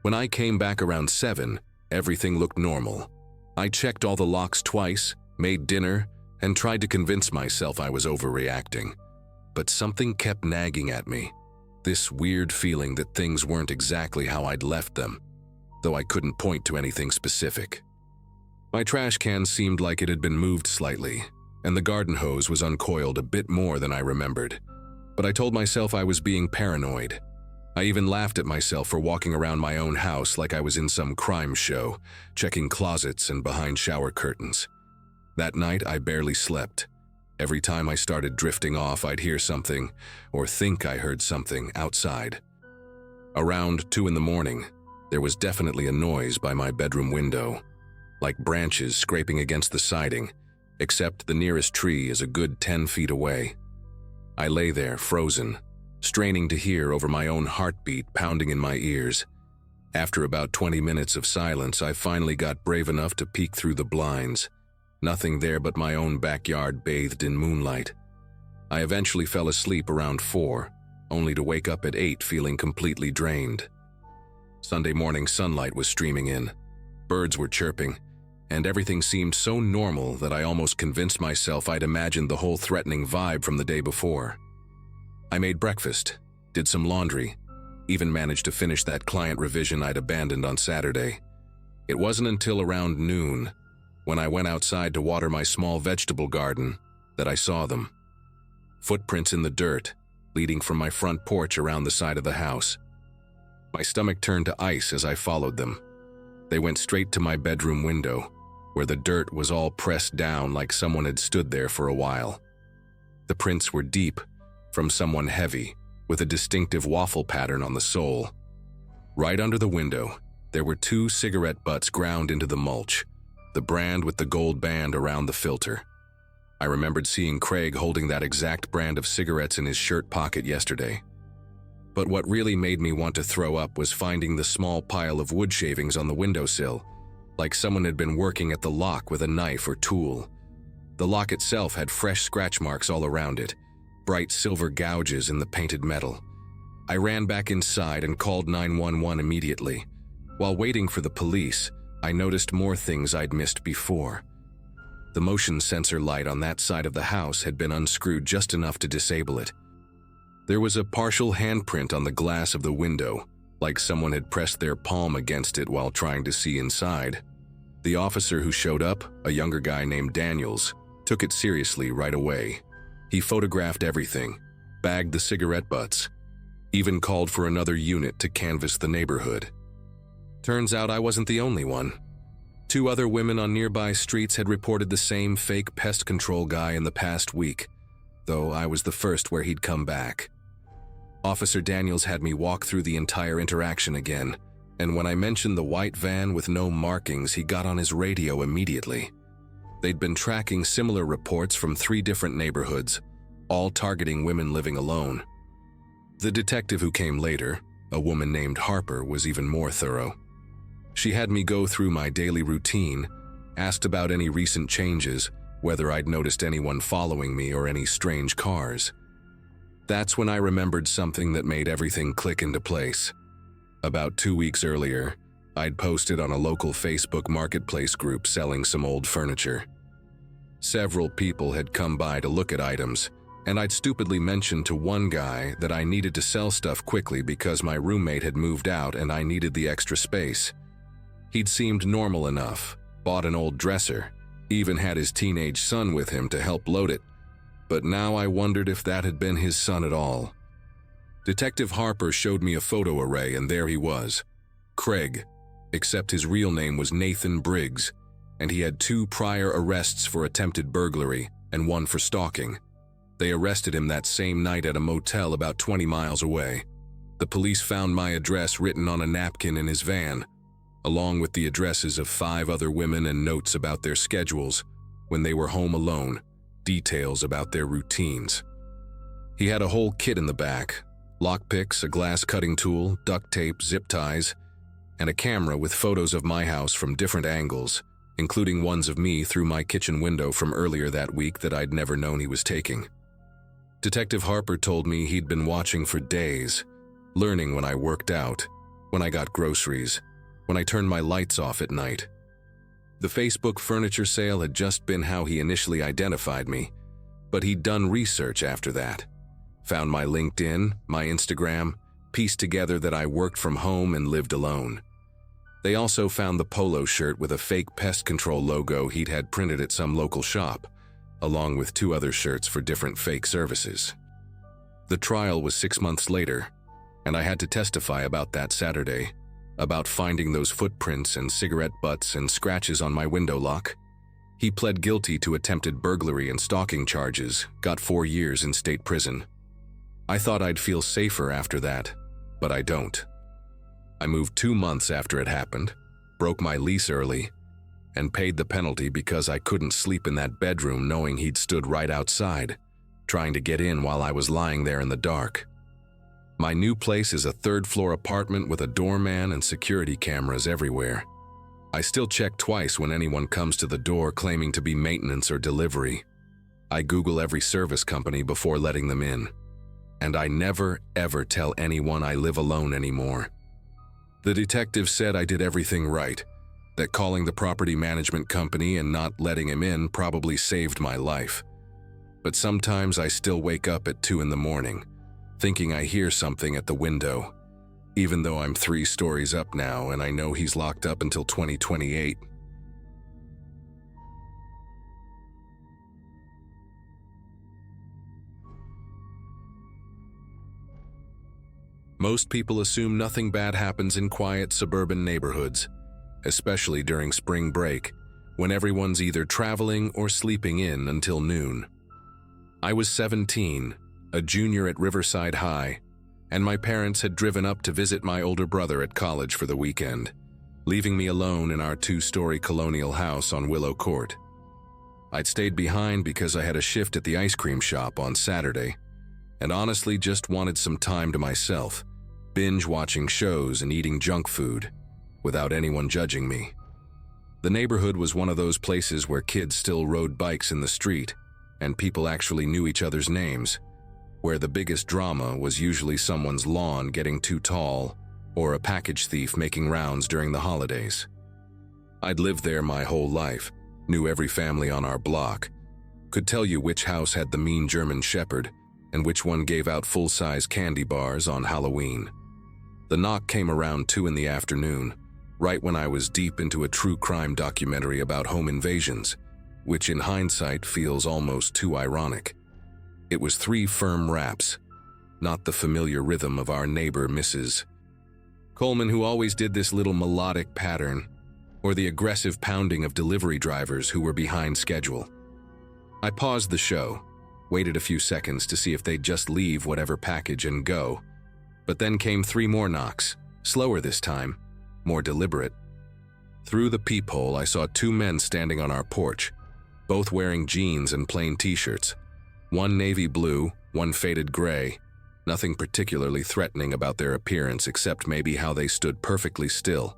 A: When I came back around 7, everything looked normal. I checked all the locks twice, made dinner, and tried to convince myself I was overreacting. But something kept nagging at me, this weird feeling that things weren't exactly how I'd left them, though I couldn't point to anything specific. My trash can seemed like it had been moved slightly, and the garden hose was uncoiled a bit more than I remembered. But I told myself I was being paranoid. I even laughed at myself for walking around my own house like I was in some crime show, checking closets and behind shower curtains. That night, I barely slept. Every time I started drifting off, I'd hear something, or think I heard something, outside. Around 2 in the morning, there was definitely a noise by my bedroom window, like branches scraping against the siding, except the nearest tree is a good 10 feet away. I lay there, frozen, straining to hear over my own heartbeat pounding in my ears. After about 20 minutes of silence, I finally got brave enough to peek through the blinds. Nothing there but my own backyard bathed in moonlight. I eventually fell asleep around 4, only to wake up at 8 feeling completely drained. Sunday morning sunlight was streaming in. Birds were chirping, and everything seemed so normal that I almost convinced myself I'd imagined the whole threatening vibe from the day before. I made breakfast, did some laundry, even managed to finish that client revision I'd abandoned on Saturday. It wasn't until around noon, when I went outside to water my small vegetable garden, that I saw them. Footprints in the dirt, leading from my front porch around the side of the house. My stomach turned to ice as I followed them. They went straight to my bedroom window, where the dirt was all pressed down like someone had stood there for a while. The prints were deep, from someone heavy, with a distinctive waffle pattern on the sole. Right under the window, there were 2 cigarette butts ground into the mulch, the brand with the gold band around the filter. I remembered seeing Craig holding that exact brand of cigarettes in his shirt pocket yesterday. But what really made me want to throw up was finding the small pile of wood shavings on the windowsill, like someone had been working at the lock with a knife or tool. The lock itself had fresh scratch marks all around it, bright silver gouges in the painted metal. I ran back inside and called 911 immediately. While waiting for the police, I noticed more things I'd missed before. The motion sensor light on that side of the house had been unscrewed just enough to disable it. There was a partial handprint on the glass of the window, like someone had pressed their palm against it while trying to see inside. The officer who showed up, a younger guy named Daniels, took it seriously right away. He photographed everything, bagged the cigarette butts, even called for another unit to canvass the neighborhood. Turns out I wasn't the only one. 2 other women on nearby streets had reported the same fake pest control guy in the past week, though I was the first where he'd come back. Officer Daniels had me walk through the entire interaction again, and when I mentioned the white van with no markings, he got on his radio immediately. They'd been tracking similar reports from 3 different neighborhoods, all targeting women living alone. The detective who came later, a woman named Harper, was even more thorough. She had me go through my daily routine, asked about any recent changes, whether I'd noticed anyone following me or any strange cars. That's when I remembered something that made everything click into place. About 2 weeks earlier, I'd posted on a local Facebook marketplace group selling some old furniture. Several people had come by to look at items, and I'd stupidly mentioned to one guy that I needed to sell stuff quickly because my roommate had moved out and I needed the extra space. He'd seemed normal enough, bought an old dresser, even had his teenage son with him to help load it, but now I wondered if that had been his son at all. Detective Harper showed me a photo array, and there he was, Craig, except his real name was Nathan Briggs, and he had 2 prior arrests for attempted burglary and 1 for stalking. They arrested him that same night at a motel about 20 miles away. The police found my address written on a napkin in his van, along with the addresses of 5 other women and notes about their schedules when they were home alone, details about their routines. He had a whole kit in the back, lockpicks, a glass cutting tool, duct tape, zip ties, and a camera with photos of my house from different angles, including ones of me through my kitchen window from earlier that week that I'd never known he was taking. Detective Harper told me he'd been watching for days, learning when I worked out, when I got groceries, when I turned my lights off at night. The Facebook furniture sale had just been how he initially identified me, but he'd done research after that. Found my LinkedIn, my Instagram, pieced together that I worked from home and lived alone. They also found the polo shirt with a fake pest control logo he'd had printed at some local shop, along with 2 other shirts for different fake services. The trial was 6 months later, and I had to testify about that Saturday, about finding those footprints and cigarette butts and scratches on my window lock. He pled guilty to attempted burglary and stalking charges, got 4 years in state prison. I thought I'd feel safer after that, but I don't. I moved 2 months after it happened, broke my lease early, and paid the penalty because I couldn't sleep in that bedroom knowing he'd stood right outside, trying to get in while I was lying there in the dark. My new place is a 3rd-floor apartment with a doorman and security cameras everywhere. I still check twice when anyone comes to the door claiming to be maintenance or delivery. I Google every service company before letting them in. And I never, ever tell anyone I live alone anymore. The detective said I did everything right, that calling the property management company and not letting him in probably saved my life. But sometimes I still wake up at 2 in the morning, thinking I hear something at the window, even though I'm 3 stories up now and I know he's locked up until 2028. Most people assume nothing bad happens in quiet suburban neighborhoods, especially during spring break, when everyone's either traveling or sleeping in until noon. I was 17, a junior at Riverside High, and my parents had driven up to visit my older brother at college for the weekend, leaving me alone in our 2-story colonial house on Willow Court. I'd stayed behind because I had a shift at the ice cream shop on Saturday, and honestly just wanted some time to myself, binge-watching shows and eating junk food, without anyone judging me. The neighborhood was one of those places where kids still rode bikes in the street, and people actually knew each other's names, where the biggest drama was usually someone's lawn getting too tall or a package thief making rounds during the holidays. I'd lived there my whole life, knew every family on our block, could tell you which house had the mean German shepherd and which one gave out full-size candy bars on Halloween. The knock came around 2 in the afternoon, right when I was deep into a true crime documentary about home invasions, which in hindsight feels almost too ironic. It was 3 firm raps, not the familiar rhythm of our neighbor Mrs. Coleman, who always did this little melodic pattern, or the aggressive pounding of delivery drivers who were behind schedule. I paused the show, waited a few seconds to see if they'd just leave whatever package and go, but then came 3 more knocks, slower this time, more deliberate. Through the peephole, I saw 2 men standing on our porch, both wearing jeans and plain t-shirts. One navy blue, one faded gray. Nothing particularly threatening about their appearance except maybe how they stood perfectly still,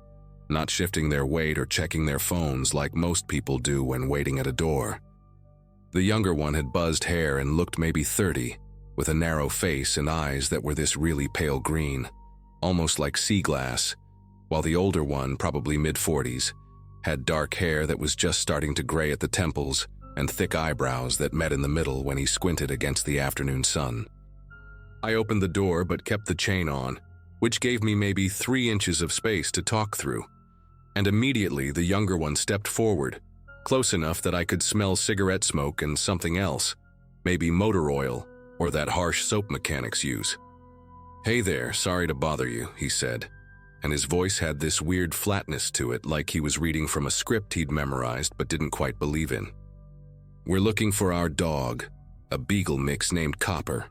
A: not shifting their weight or checking their phones like most people do when waiting at a door. The younger one had buzzed hair and looked maybe 30, with a narrow face and eyes that were this really pale green, almost like sea glass, while the older one, probably mid-40s, had dark hair that was just starting to gray at the temples and thick eyebrows that met in the middle when he squinted against the afternoon sun. I opened the door but kept the chain on, which gave me maybe 3 inches of space to talk through, and immediately the younger one stepped forward, close enough that I could smell cigarette smoke and something else, maybe motor oil or that harsh soap mechanics use. "Hey there, sorry to bother you," he said, and his voice had this weird flatness to it, like he was reading from a script he'd memorized but didn't quite believe in. "We're looking for our dog, a beagle mix named Copper.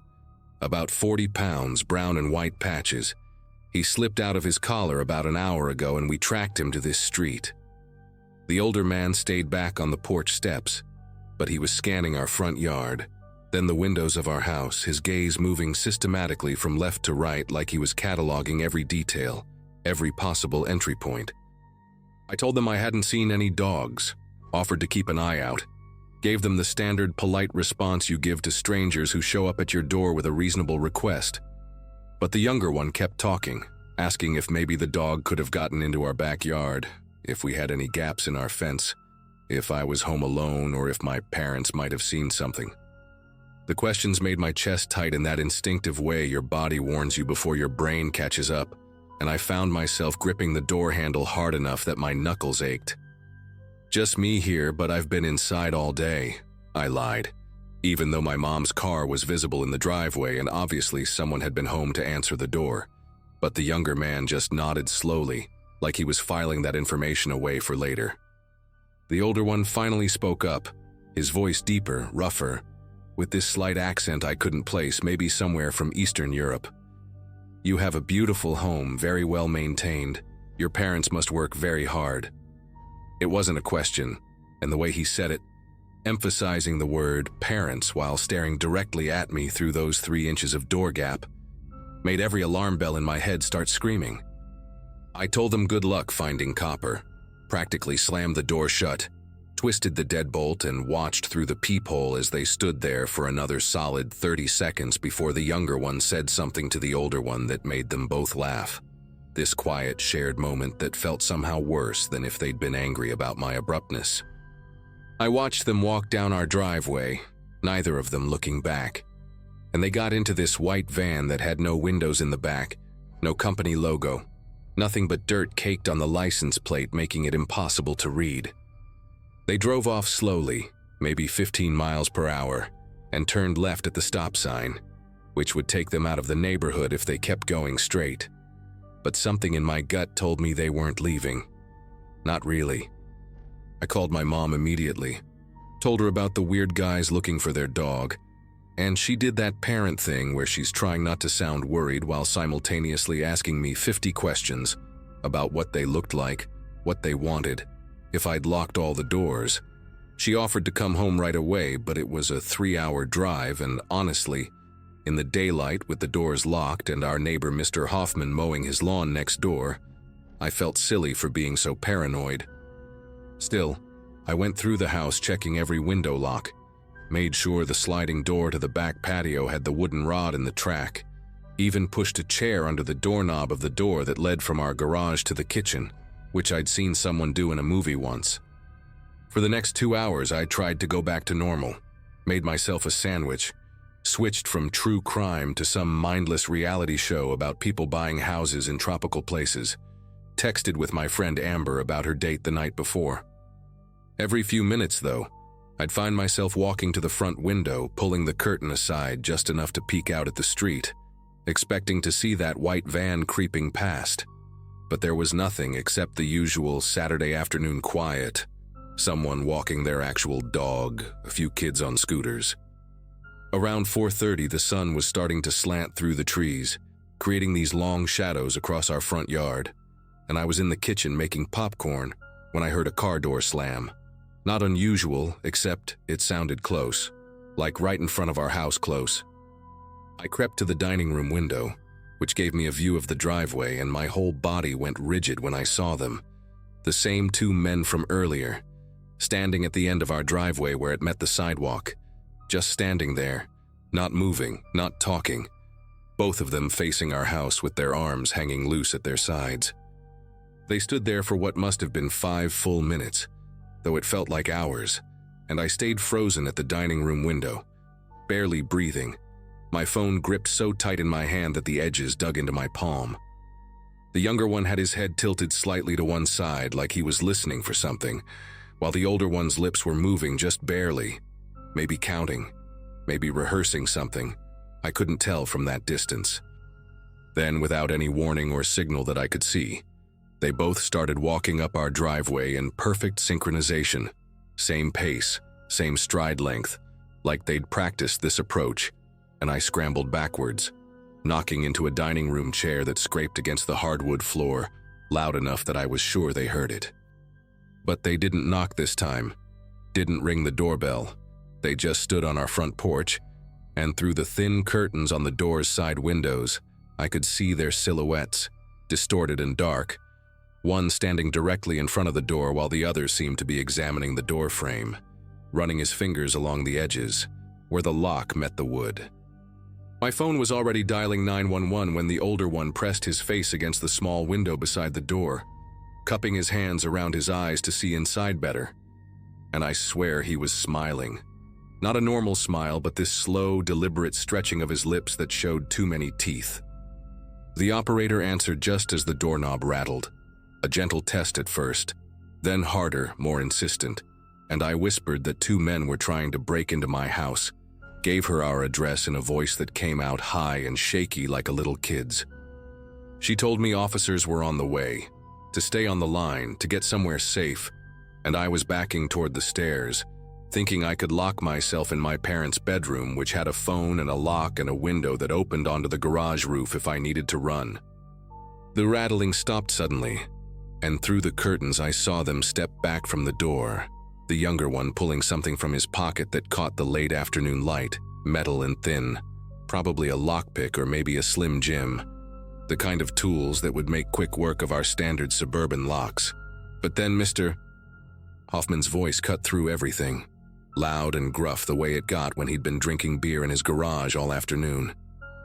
A: About 40 pounds, brown and white patches. He slipped out of his collar about an hour ago and we tracked him to this street." The older man stayed back on the porch steps, but he was scanning our front yard, then the windows of our house, his gaze moving systematically from left to right like he was cataloging every detail, every possible entry point. I told them I hadn't seen any dogs, offered to keep an eye out, gave them the standard polite response you give to strangers who show up at your door with a reasonable request. But the younger one kept talking, asking if maybe the dog could have gotten into our backyard, if we had any gaps in our fence, if I was home alone, or if my parents might have seen something. The questions made my chest tight in that instinctive way your body warns you before your brain catches up, and I found myself gripping the door handle hard enough that my knuckles ached. "Just me here, but I've been inside all day," I lied, even though my mom's car was visible in the driveway and obviously someone had been home to answer the door. But the younger man just nodded slowly, like he was filing that information away for later. The older one finally spoke up, his voice deeper, rougher, with this slight accent I couldn't place, maybe somewhere from Eastern Europe. "You have a beautiful home, very well maintained. Your parents must work very hard." It wasn't a question, and the way he said it, emphasizing the word parents while staring directly at me through those 3 inches of door gap, made every alarm bell in my head start screaming. I told them good luck finding Copper, practically slammed the door shut, twisted the deadbolt, and watched through the peephole as they stood there for another solid 30 seconds before the younger one said something to the older one that made them both laugh. This quiet, shared moment that felt somehow worse than if they'd been angry about my abruptness. I watched them walk down our driveway, neither of them looking back, and they got into this white van that had no windows in the back, no company logo, nothing but dirt caked on the license plate, making it impossible to read. They drove off slowly, maybe 15 miles per hour, and turned left at the stop sign, which would take them out of the neighborhood if they kept going straight. But something in my gut told me they weren't leaving. Not really. I called my mom immediately, told her about the weird guys looking for their dog, and she did that parent thing where she's trying not to sound worried while simultaneously asking me 50 questions about what they looked like, what they wanted, if I'd locked all the doors. She offered to come home right away, but it was a 3-hour drive, and honestly, in the daylight with the doors locked and our neighbor Mr. Hoffman mowing his lawn next door, I felt silly for being so paranoid. Still, I went through the house checking every window lock, made sure the sliding door to the back patio had the wooden rod in the track, even pushed a chair under the doorknob of the door that led from our garage to the kitchen, which I'd seen someone do in a movie once. For the next 2 hours, I tried to go back to normal, made myself a sandwich, switched from true crime to some mindless reality show about people buying houses in tropical places, texted with my friend Amber about her date the night before. Every few minutes, though, I'd find myself walking to the front window, pulling the curtain aside just enough to peek out at the street, expecting to see that white van creeping past. But there was nothing except the usual Saturday afternoon quiet, someone walking their actual dog, a few kids on scooters. Around 4:30, the sun was starting to slant through the trees, creating these long shadows across our front yard, and I was in the kitchen making popcorn when I heard a car door slam. Not unusual, except it sounded close, like right in front of our house close. I crept to the dining room window, which gave me a view of the driveway, and my whole body went rigid when I saw them. The same two men from earlier, standing at the end of our driveway where it met the sidewalk, just standing there, not moving, not talking, both of them facing our house with their arms hanging loose at their sides. They stood there for what must have been 5 full minutes, though it felt like hours, and I stayed frozen at the dining room window, barely breathing, my phone gripped so tight in my hand that the edges dug into my palm. The younger one had his head tilted slightly to one side like he was listening for something, while the older one's lips were moving just barely, maybe counting, maybe rehearsing something. I couldn't tell from that distance. Then, without any warning or signal that I could see, they both started walking up our driveway in perfect synchronization, same pace, same stride length, like they'd practiced this approach, and I scrambled backwards, knocking into a dining room chair that scraped against the hardwood floor, loud enough that I was sure they heard it. But they didn't knock this time, didn't ring the doorbell. They just stood on our front porch, and through the thin curtains on the door's side windows, I could see their silhouettes, distorted and dark, one standing directly in front of the door while the other seemed to be examining the door frame, running his fingers along the edges, where the lock met the wood. My phone was already dialing 911 when the older one pressed his face against the small window beside the door, cupping his hands around his eyes to see inside better. And I swear he was smiling. Not a normal smile, but this slow, deliberate stretching of his lips that showed too many teeth. The operator answered just as the doorknob rattled. A gentle test at first, then harder, more insistent, and I whispered that 2 men were trying to break into my house, gave her our address in a voice that came out high and shaky like a little kid's. She told me officers were on the way, to stay on the line, to get somewhere safe, and I was backing toward the stairs, thinking I could lock myself in my parents' bedroom, which had a phone and a lock and a window that opened onto the garage roof if I needed to run. The rattling stopped suddenly, and through the curtains I saw them step back from the door, the younger one pulling something from his pocket that caught the late afternoon light, metal and thin, probably a lockpick or maybe a Slim Jim, the kind of tools that would make quick work of our standard suburban locks. But then Mr. Hoffman's voice cut through everything, loud and gruff the way it got when he'd been drinking beer in his garage all afternoon.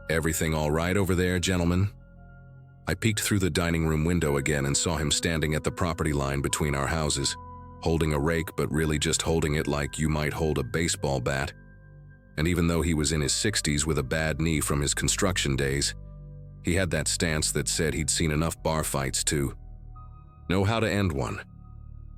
A: "Everything all right over there, gentlemen?" I peeked through the dining room window again and saw him standing at the property line between our houses, holding a rake but really just holding it like you might hold a baseball bat. And even though he was in his 60s with a bad knee from his construction days, he had that stance that said he'd seen enough bar fights to know how to end one.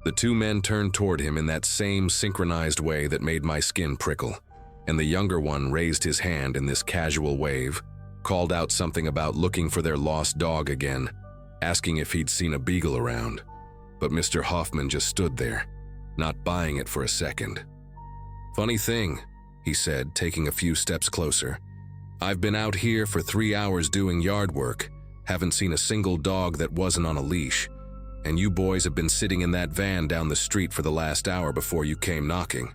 A: The 2 men turned toward him in that same synchronized way that made my skin prickle, and the younger one raised his hand in this casual wave, called out something about looking for their lost dog again, asking if he'd seen a beagle around. But Mr. Hoffman just stood there, not buying it for a second. "Funny thing," he said, taking a few steps closer. "I've been out here for 3 hours doing yard work, haven't seen a single dog that wasn't on a leash, and you boys have been sitting in that van down the street for the last hour before you came knocking."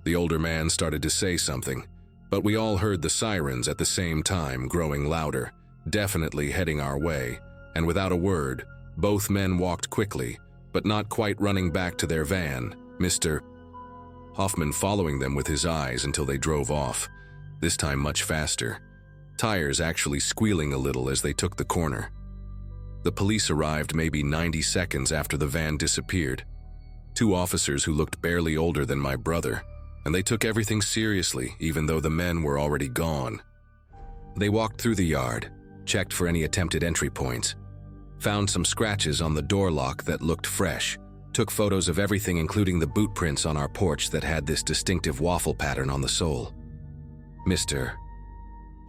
A: The older man started to say something, but we all heard the sirens at the same time, growing louder, definitely heading our way, and without a word, both men walked quickly, but not quite running back to their van, Mr. Hoffman following them with his eyes until they drove off, this time much faster, tires actually squealing a little as they took the corner. The police arrived maybe 90 seconds after the van disappeared. 2 officers who looked barely older than my brother, and they took everything seriously even though the men were already gone. They walked through the yard, checked for any attempted entry points, found some scratches on the door lock that looked fresh, took photos of everything including the boot prints on our porch that had this distinctive waffle pattern on the sole. Mr.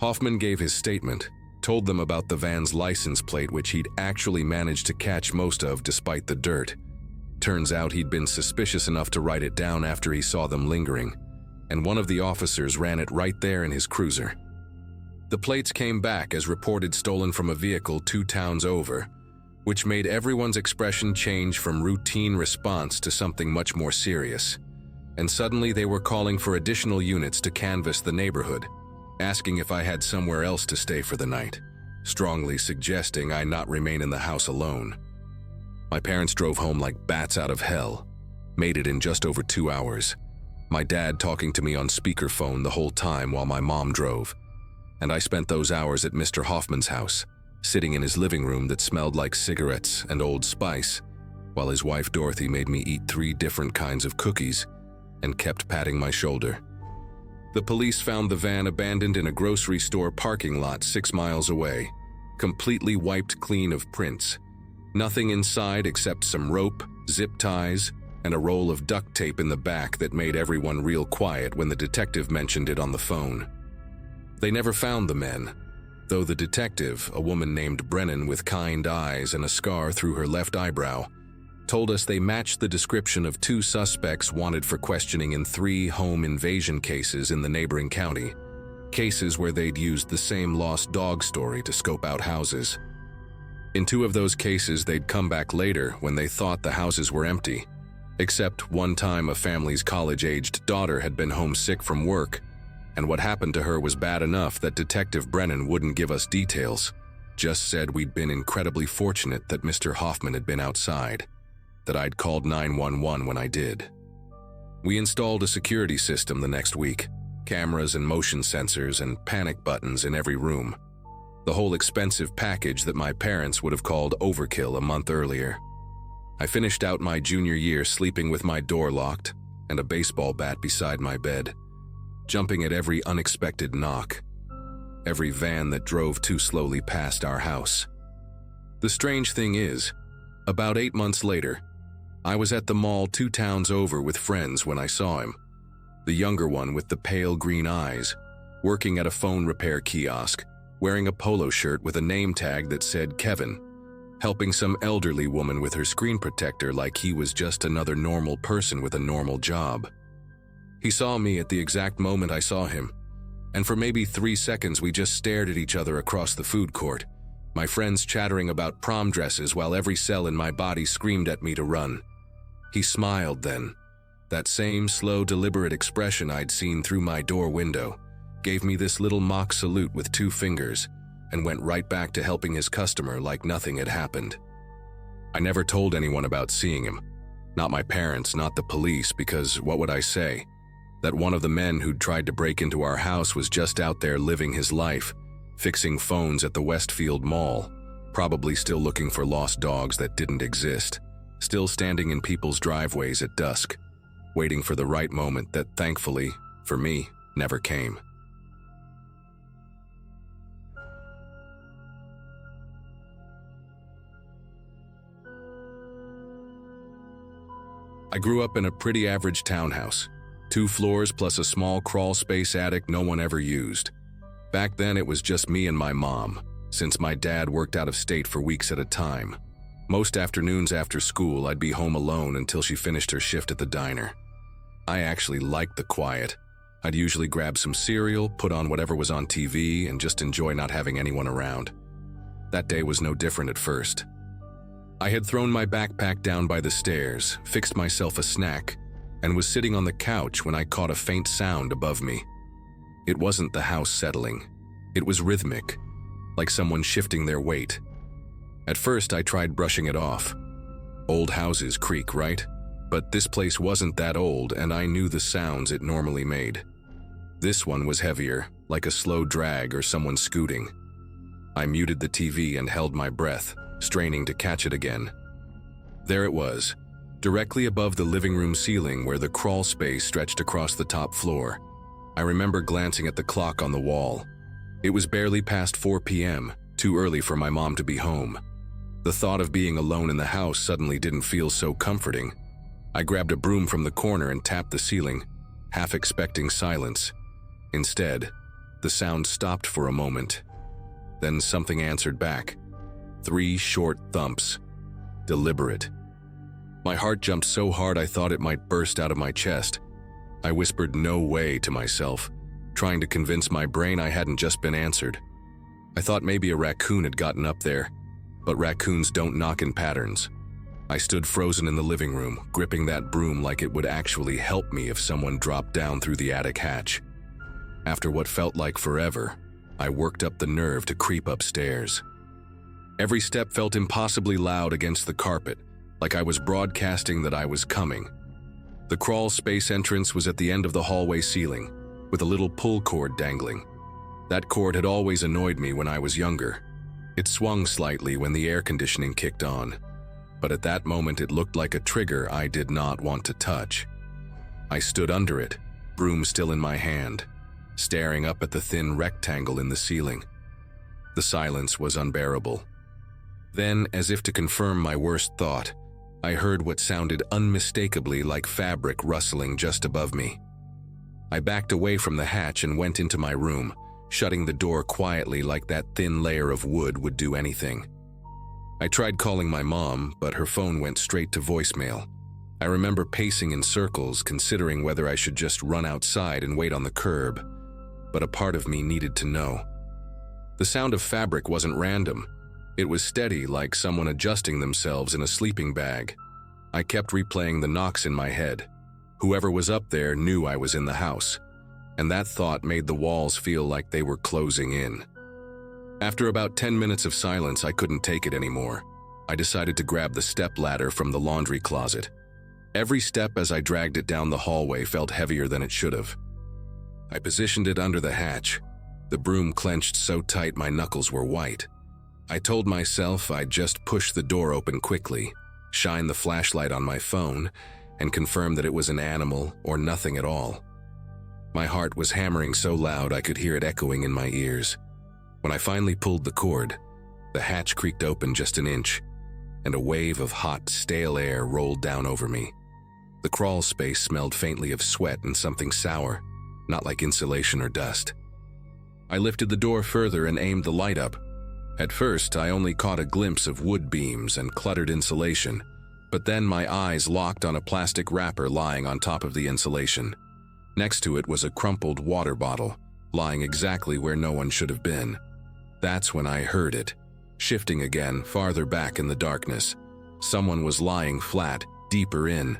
A: Hoffman gave his statement, told them about the van's license plate which he'd actually managed to catch most of despite the dirt. Turns out he'd been suspicious enough to write it down after he saw them lingering, and one of the officers ran it right there in his cruiser. The plates came back as reported stolen from a vehicle 2 towns over, which made everyone's expression change from routine response to something much more serious. And suddenly they were calling for additional units to canvass the neighborhood, asking if I had somewhere else to stay for the night, strongly suggesting I not remain in the house alone. My parents drove home like bats out of hell, made it in just over 2 hours, my dad talking to me on speakerphone the whole time while my mom drove, and I spent those hours at Mr. Hoffman's house, sitting in his living room that smelled like cigarettes and Old Spice, while his wife Dorothy made me eat 3 different kinds of cookies and kept patting my shoulder. The police found the van abandoned in a grocery store parking lot 6 miles away, completely wiped clean of prints. Nothing inside except some rope, zip ties, and a roll of duct tape in the back that made everyone real quiet when the detective mentioned it on the phone. They never found the men, though the detective, a woman named Brennan with kind eyes and a scar through her left eyebrow, told us they matched the description of 2 suspects wanted for questioning in 3 home invasion cases in the neighboring county, cases where they'd used the same lost dog story to scope out houses. In 2 of those cases, they'd come back later when they thought the houses were empty, except one time a family's college-aged daughter had been homesick from work, and what happened to her was bad enough that Detective Brennan wouldn't give us details, just said we'd been incredibly fortunate that Mr. Hoffman had been outside, that I'd called 911 when I did. We installed a security system the next week, cameras and motion sensors and panic buttons in every room. The whole expensive package that my parents would have called overkill a month earlier. I finished out my junior year sleeping with my door locked and a baseball bat beside my bed, jumping at every unexpected knock, every van that drove too slowly past our house. The strange thing is, about 8 months later, I was at the mall 2 towns over with friends when I saw him, the younger one with the pale green eyes, working at a phone repair kiosk, wearing a polo shirt with a name tag that said Kevin, helping some elderly woman with her screen protector like he was just another normal person with a normal job. He saw me at the exact moment I saw him, and for maybe 3 seconds we just stared at each other across the food court, my friends chattering about prom dresses while every cell in my body screamed at me to run. He smiled then, that same slow, deliberate expression I'd seen through my door window, gave me this little mock salute with 2 fingers, and went right back to helping his customer like nothing had happened. I never told anyone about seeing him, not my parents, not the police, because what would I say? That one of the men who'd tried to break into our house was just out there living his life, fixing phones at the Westfield Mall, probably still looking for lost dogs that didn't exist, still standing in people's driveways at dusk, waiting for the right moment that, thankfully, for me, never came. I grew up in a pretty average townhouse, 2 floors plus a small crawl space attic no one ever used. Back then it was just me and my mom, since my dad worked out of state for weeks at a time. Most afternoons after school I'd be home alone until she finished her shift at the diner. I actually liked the quiet. I'd usually grab some cereal, put on whatever was on TV, and just enjoy not having anyone around. That day was no different at first. I had thrown my backpack down by the stairs, fixed myself a snack, and was sitting on the couch when I caught a faint sound above me. It wasn't the house settling. It was rhythmic, like someone shifting their weight. At first I tried brushing it off. Old houses creak, right? But this place wasn't that old, and I knew the sounds it normally made. This one was heavier, like a slow drag or someone scooting. I muted the TV and held my breath, straining to catch it again. There it was, directly above the living room ceiling where the crawl space stretched across the top floor. I remember glancing at the clock on the wall. It was barely past 4 p.m., too early for my mom to be home. The thought of being alone in the house suddenly didn't feel so comforting. I grabbed a broom from the corner and tapped the ceiling, half expecting silence. Instead, the sound stopped for a moment. Then something answered back. 3 short thumps. Deliberate. My heart jumped so hard I thought it might burst out of my chest. I whispered "no way" to myself, trying to convince my brain I hadn't just been answered. I thought maybe a raccoon had gotten up there, but raccoons don't knock in patterns. I stood frozen in the living room, gripping that broom like it would actually help me if someone dropped down through the attic hatch. After what felt like forever, I worked up the nerve to creep upstairs. Every step felt impossibly loud against the carpet, like I was broadcasting that I was coming. The crawl space entrance was at the end of the hallway ceiling, with a little pull cord dangling. That cord had always annoyed me when I was younger. It swung slightly when the air conditioning kicked on, but at that moment it looked like a trigger I did not want to touch. I stood under it, broom still in my hand, staring up at the thin rectangle in the ceiling. The silence was unbearable. Then, as if to confirm my worst thought, I heard what sounded unmistakably like fabric rustling just above me. I backed away from the hatch and went into my room, shutting the door quietly like that thin layer of wood would do anything. I tried calling my mom, but her phone went straight to voicemail. I remember pacing in circles, considering whether I should just run outside and wait on the curb, but a part of me needed to know. The sound of fabric wasn't random. It was steady, like someone adjusting themselves in a sleeping bag. I kept replaying the knocks in my head. Whoever was up there knew I was in the house, and that thought made the walls feel like they were closing in. After about 10 minutes of silence, I couldn't take it anymore. I decided to grab the step ladder from the laundry closet. Every step as I dragged it down the hallway felt heavier than it should have. I positioned it under the hatch, the broom clenched so tight my knuckles were white. I told myself I'd just push the door open quickly, shine the flashlight on my phone, and confirm that it was an animal or nothing at all. My heart was hammering so loud I could hear it echoing in my ears. When I finally pulled the cord, the hatch creaked open just an inch, and a wave of hot, stale air rolled down over me. The crawl space smelled faintly of sweat and something sour, not like insulation or dust. I lifted the door further and aimed the light up. At first, I only caught a glimpse of wood beams and cluttered insulation, but then my eyes locked on a plastic wrapper lying on top of the insulation. Next to it was a crumpled water bottle, lying exactly where no one should have been. That's when I heard it, shifting again, farther back in the darkness. Someone was lying flat, deeper in.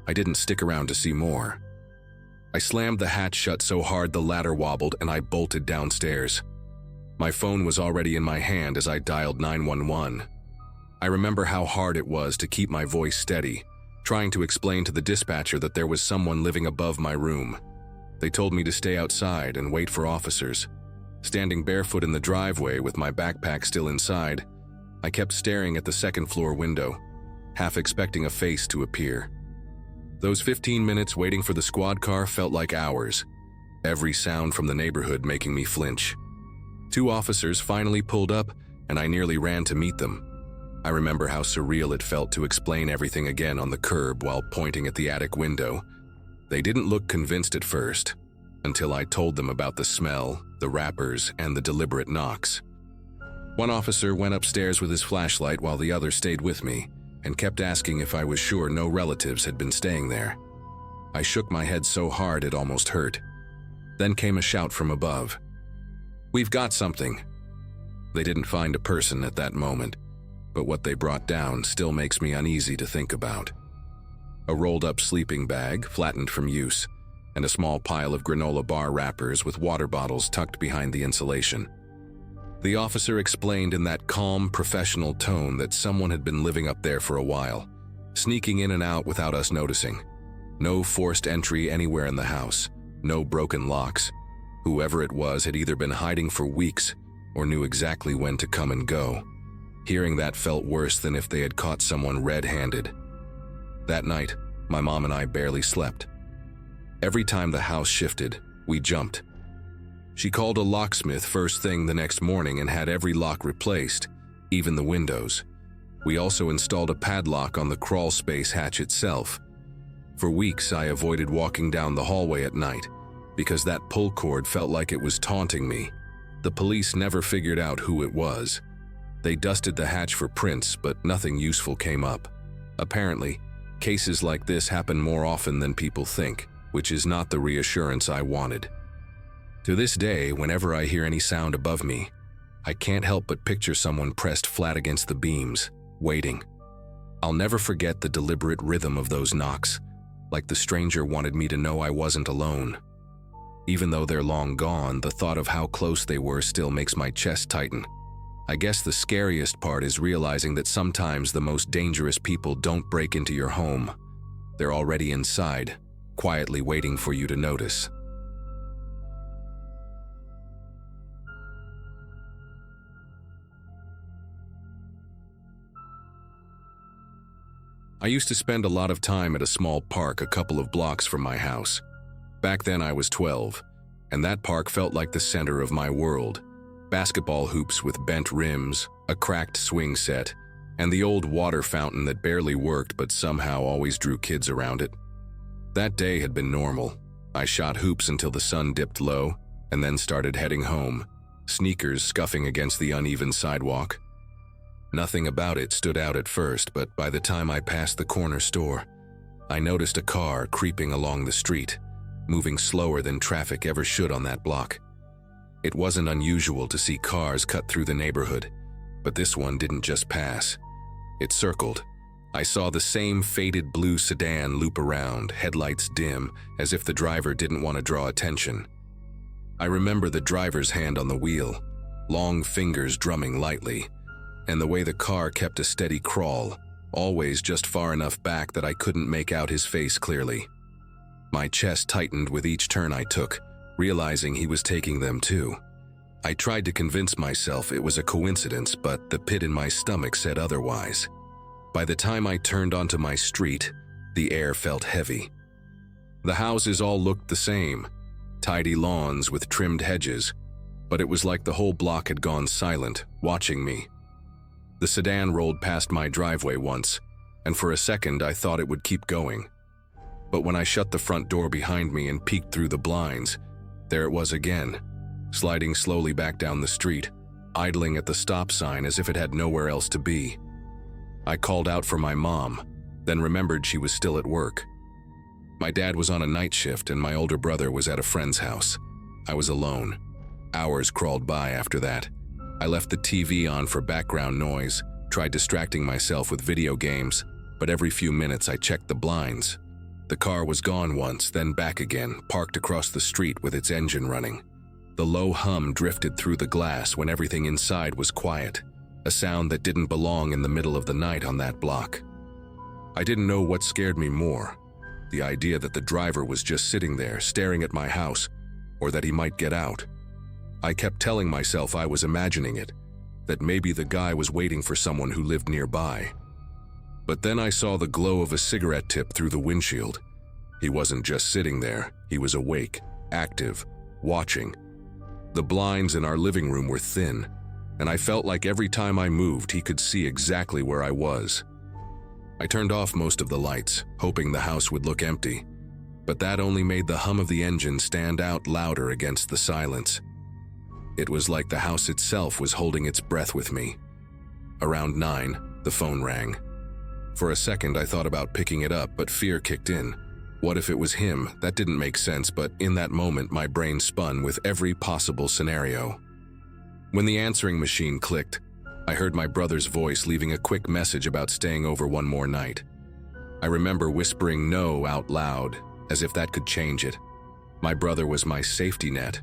A: I didn't stick around to see more. I slammed the hatch shut so hard the ladder wobbled and I bolted downstairs. My phone was already in my hand as I dialed 911. I remember how hard it was to keep my voice steady, trying to explain to the dispatcher that there was someone living above my room. They told me to stay outside and wait for officers. Standing barefoot in the driveway with my backpack still inside, I kept staring at the second-floor window, half expecting a face to appear. Those 15 minutes waiting for the squad car felt like hours, every sound from the neighborhood making me flinch. 2 officers finally pulled up, and I nearly ran to meet them. I remember how surreal it felt to explain everything again on the curb while pointing at the attic window. They didn't look convinced at first, until I told them about the smell, the wrappers, and the deliberate knocks. One officer went upstairs with his flashlight while the other stayed with me, and kept asking if I was sure no relatives had been staying there. I shook my head so hard it almost hurt. Then came a shout from above. "We've got something." They didn't find a person at that moment, but what they brought down still makes me uneasy to think about. A rolled-up sleeping bag, flattened from use, and a small pile of granola bar wrappers with water bottles tucked behind the insulation. The officer explained in that calm, professional tone that someone had been living up there for a while, sneaking in and out without us noticing. No forced entry anywhere in the house, no broken locks. Whoever it was had either been hiding for weeks or knew exactly when to come and go. Hearing that felt worse than if they had caught someone red-handed. That night, my mom and I barely slept. Every time the house shifted, we jumped. She called a locksmith first thing the next morning and had every lock replaced, even the windows. We also installed a padlock on the crawl space hatch itself. For weeks, I avoided walking down the hallway at night because that pull cord felt like it was taunting me. The police never figured out who it was. They dusted the hatch for prints, but nothing useful came up. Apparently, cases like this happen more often than people think, which is not the reassurance I wanted. To this day, whenever I hear any sound above me, I can't help but picture someone pressed flat against the beams, waiting. I'll never forget the deliberate rhythm of those knocks, like the stranger wanted me to know I wasn't alone. Even though they're long gone, the thought of how close they were still makes my chest tighten. I guess the scariest part is realizing that sometimes the most dangerous people don't break into your home. They're already inside, quietly waiting for you to notice. I used to spend a lot of time at a small park a couple of blocks from my house. Back then I was 12, and that park felt like the center of my world. Basketball hoops with bent rims, a cracked swing set, and the old water fountain that barely worked but somehow always drew kids around it. That day had been normal. I shot hoops until the sun dipped low, and then started heading home, sneakers scuffing against the uneven sidewalk. Nothing about it stood out at first, but by the time I passed the corner store, I noticed a car creeping along the street, moving slower than traffic ever should on that block. It wasn't unusual to see cars cut through the neighborhood, but this one didn't just pass. It circled. I saw the same faded blue sedan loop around, headlights dim, as if the driver didn't want to draw attention. I remember the driver's hand on the wheel, long fingers drumming lightly, and the way the car kept a steady crawl, always just far enough back that I couldn't make out his face clearly. My chest tightened with each turn I took, realizing he was taking them too. I tried to convince myself it was a coincidence, but the pit in my stomach said otherwise. By the time I turned onto my street, the air felt heavy. The houses all looked the same, tidy lawns with trimmed hedges, but it was like the whole block had gone silent, watching me. The sedan rolled past my driveway once, and for a second I thought it would keep going. But when I shut the front door behind me and peeked through the blinds, there it was again, sliding slowly back down the street, idling at the stop sign as if it had nowhere else to be. I called out for my mom, then remembered she was still at work. My dad was on a night shift and my older brother was at a friend's house. I was alone. Hours crawled by after that. I left the TV on for background noise, tried distracting myself with video games, but every few minutes I checked the blinds. The car was gone once, then back again, parked across the street with its engine running. The low hum drifted through the glass when everything inside was quiet, a sound that didn't belong in the middle of the night on that block. I didn't know what scared me more, the idea that the driver was just sitting there staring at my house, or that he might get out. I kept telling myself I was imagining it, that maybe the guy was waiting for someone who lived nearby. But then I saw the glow of a cigarette tip through the windshield. He wasn't just sitting there, he was awake, active, watching. The blinds in our living room were thin, and I felt like every time I moved he could see exactly where I was. I turned off most of the lights, hoping the house would look empty, but that only made the hum of the engine stand out louder against the silence. It was like the house itself was holding its breath with me. Around 9, the phone rang. For a second I thought about picking it up, but fear kicked in. What if it was him? That didn't make sense, but in that moment my brain spun with every possible scenario. When the answering machine clicked, I heard my brother's voice leaving a quick message about staying over one more night. I remember whispering no out loud, as if that could change it. My brother was my safety net,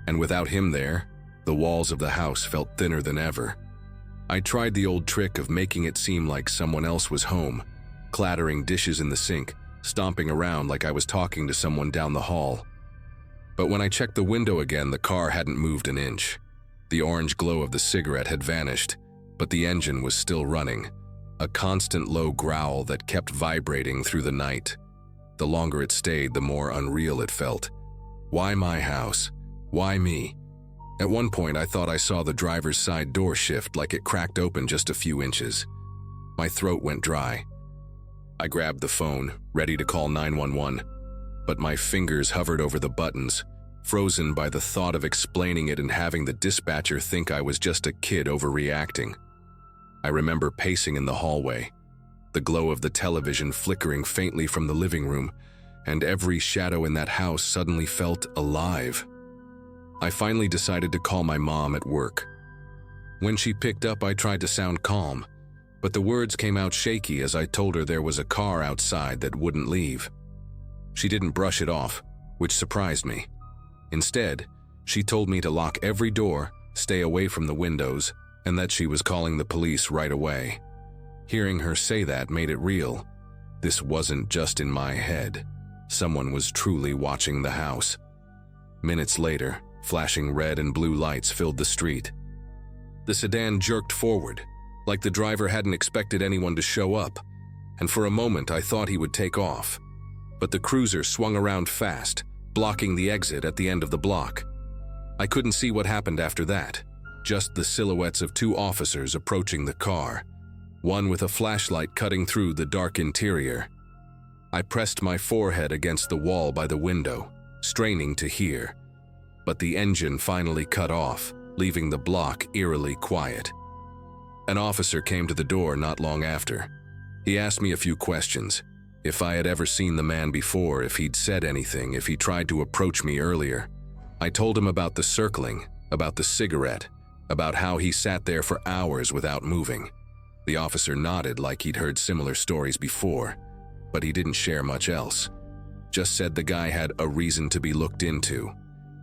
A: and without him there, the walls of the house felt thinner than ever. I tried the old trick of making it seem like someone else was home, clattering dishes in the sink, stomping around like I was talking to someone down the hall. But when I checked the window again, the car hadn't moved an inch. The orange glow of the cigarette had vanished, but the engine was still running. a constant low growl that kept vibrating through the night. The longer it stayed, the more unreal it felt. Why my house? Why me? At one point, I thought I saw the driver's side door shift like it cracked open just a few inches. My throat went dry. I grabbed the phone, ready to call 911, but my fingers hovered over the buttons, frozen by the thought of explaining it and having the dispatcher think I was just a kid overreacting. I remember pacing in the hallway, the glow of the television flickering faintly from the living room, and every shadow in that house suddenly felt alive. I finally decided to call my mom at work. When she picked up, I tried to sound calm, but the words came out shaky as I told her there was a car outside that wouldn't leave. She didn't brush it off, which surprised me. Instead, she told me to lock every door, stay away from the windows, and that she was calling the police right away. Hearing her say that made it real. This wasn't just in my head. Someone was truly watching the house. Minutes later, flashing red and blue lights filled the street. The sedan jerked forward, like the driver hadn't expected anyone to show up, and for a moment I thought he would take off. But the cruiser swung around fast, blocking the exit at the end of the block. I couldn't see what happened after that, just the silhouettes of two officers approaching the car, one with a flashlight cutting through the dark interior. I pressed my forehead against the wall by the window, straining to hear. But the engine finally cut off, leaving the block eerily quiet. An officer came to the door not long after. He asked me a few questions. If I had ever seen the man before, if he'd said anything, if he tried to approach me earlier. I told him about the circling, about the cigarette, about how he sat there for hours without moving. The officer nodded like he'd heard similar stories before, but he didn't share much else. Just said the guy had a reason to be looked into,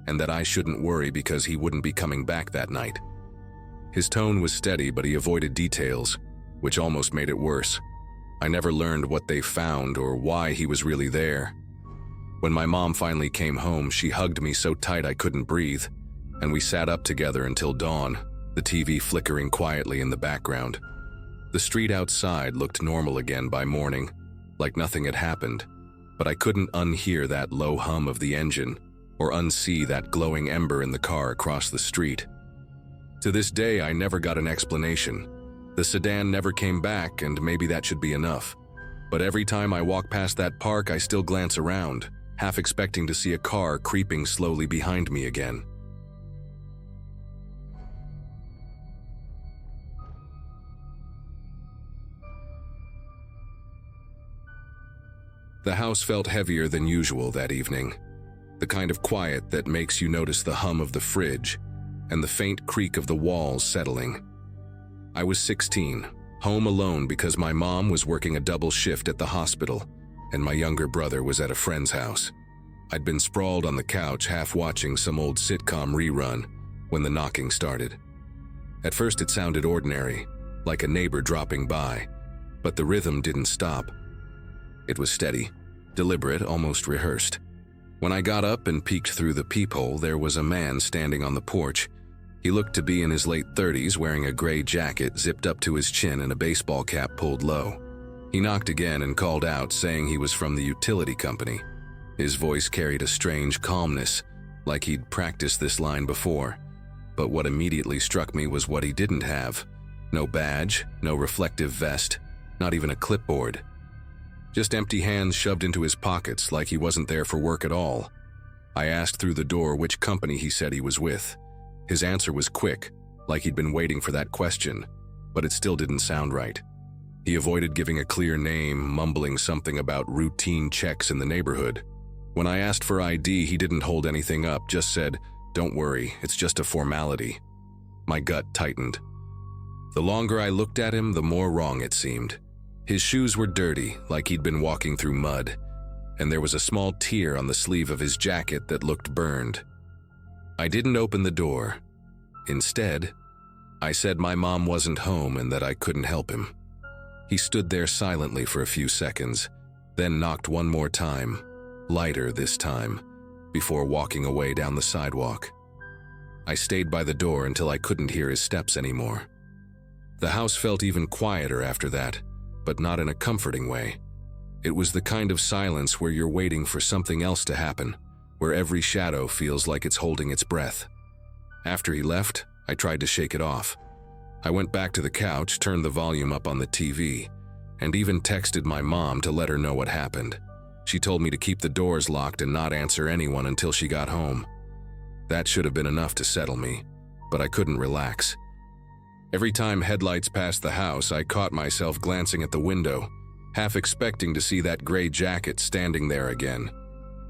A: and that I shouldn't worry because he wouldn't be coming back that night. His tone was steady, but he avoided details, which almost made it worse. I never learned what they found or why he was really there. When my mom finally came home, she hugged me so tight I couldn't breathe, and we sat up together until dawn, the TV flickering quietly in the background. The street outside looked normal again by morning, like nothing had happened, but I couldn't unhear that low hum of the engine or unsee that glowing ember in the car across the street. To this day, I never got an explanation. The sedan never came back, and maybe that should be enough. But every time I walk past that park, I still glance around, half expecting to see a car creeping slowly behind me again. The house felt heavier than usual that evening. The kind of quiet that makes you notice the hum of the fridge and the faint creak of the walls settling. I was 16, home alone because my mom was working a double shift at the hospital and my younger brother was at a friend's house. I'd been sprawled on the couch half watching some old sitcom rerun when the knocking started. At first it sounded ordinary, like a neighbor dropping by, but the rhythm didn't stop. It was steady, deliberate, almost rehearsed. When I got up and peeked through the peephole, there was a man standing on the porch. He looked to be in his late 30s, wearing a gray jacket zipped up to his chin and a baseball cap pulled low. He knocked again and called out, saying he was from the utility company. His voice carried a strange calmness, like he'd practiced this line before. But what immediately struck me was what he didn't have. No badge, no reflective vest, not even a clipboard. Just empty hands shoved into his pockets like he wasn't there for work at all. I asked through the door which company he said he was with. His answer was quick, like he'd been waiting for that question, but it still didn't sound right. He avoided giving a clear name, mumbling something about routine checks in the neighborhood. When I asked for ID, he didn't hold anything up, just said, "Don't worry, it's just a formality." My gut tightened. The longer I looked at him, the more wrong it seemed. His shoes were dirty, like he'd been walking through mud, and there was a small tear on the sleeve of his jacket that looked burned. I didn't open the door. Instead, I said my mom wasn't home and that I couldn't help him. He stood there silently for a few seconds, then knocked one more time, lighter this time, before walking away down the sidewalk. I stayed by the door until I couldn't hear his steps anymore. The house felt even quieter after that, but not in a comforting way. It was the kind of silence where you're waiting for something else to happen, where every shadow feels like it's holding its breath. After he left, I tried to shake it off. I went back to the couch, turned the volume up on the TV, and even texted my mom to let her know what happened. She told me to keep the doors locked and not answer anyone until she got home. That should have been enough to settle me, but I couldn't relax. Every time headlights passed the house, I caught myself glancing at the window, half expecting to see that gray jacket standing there again.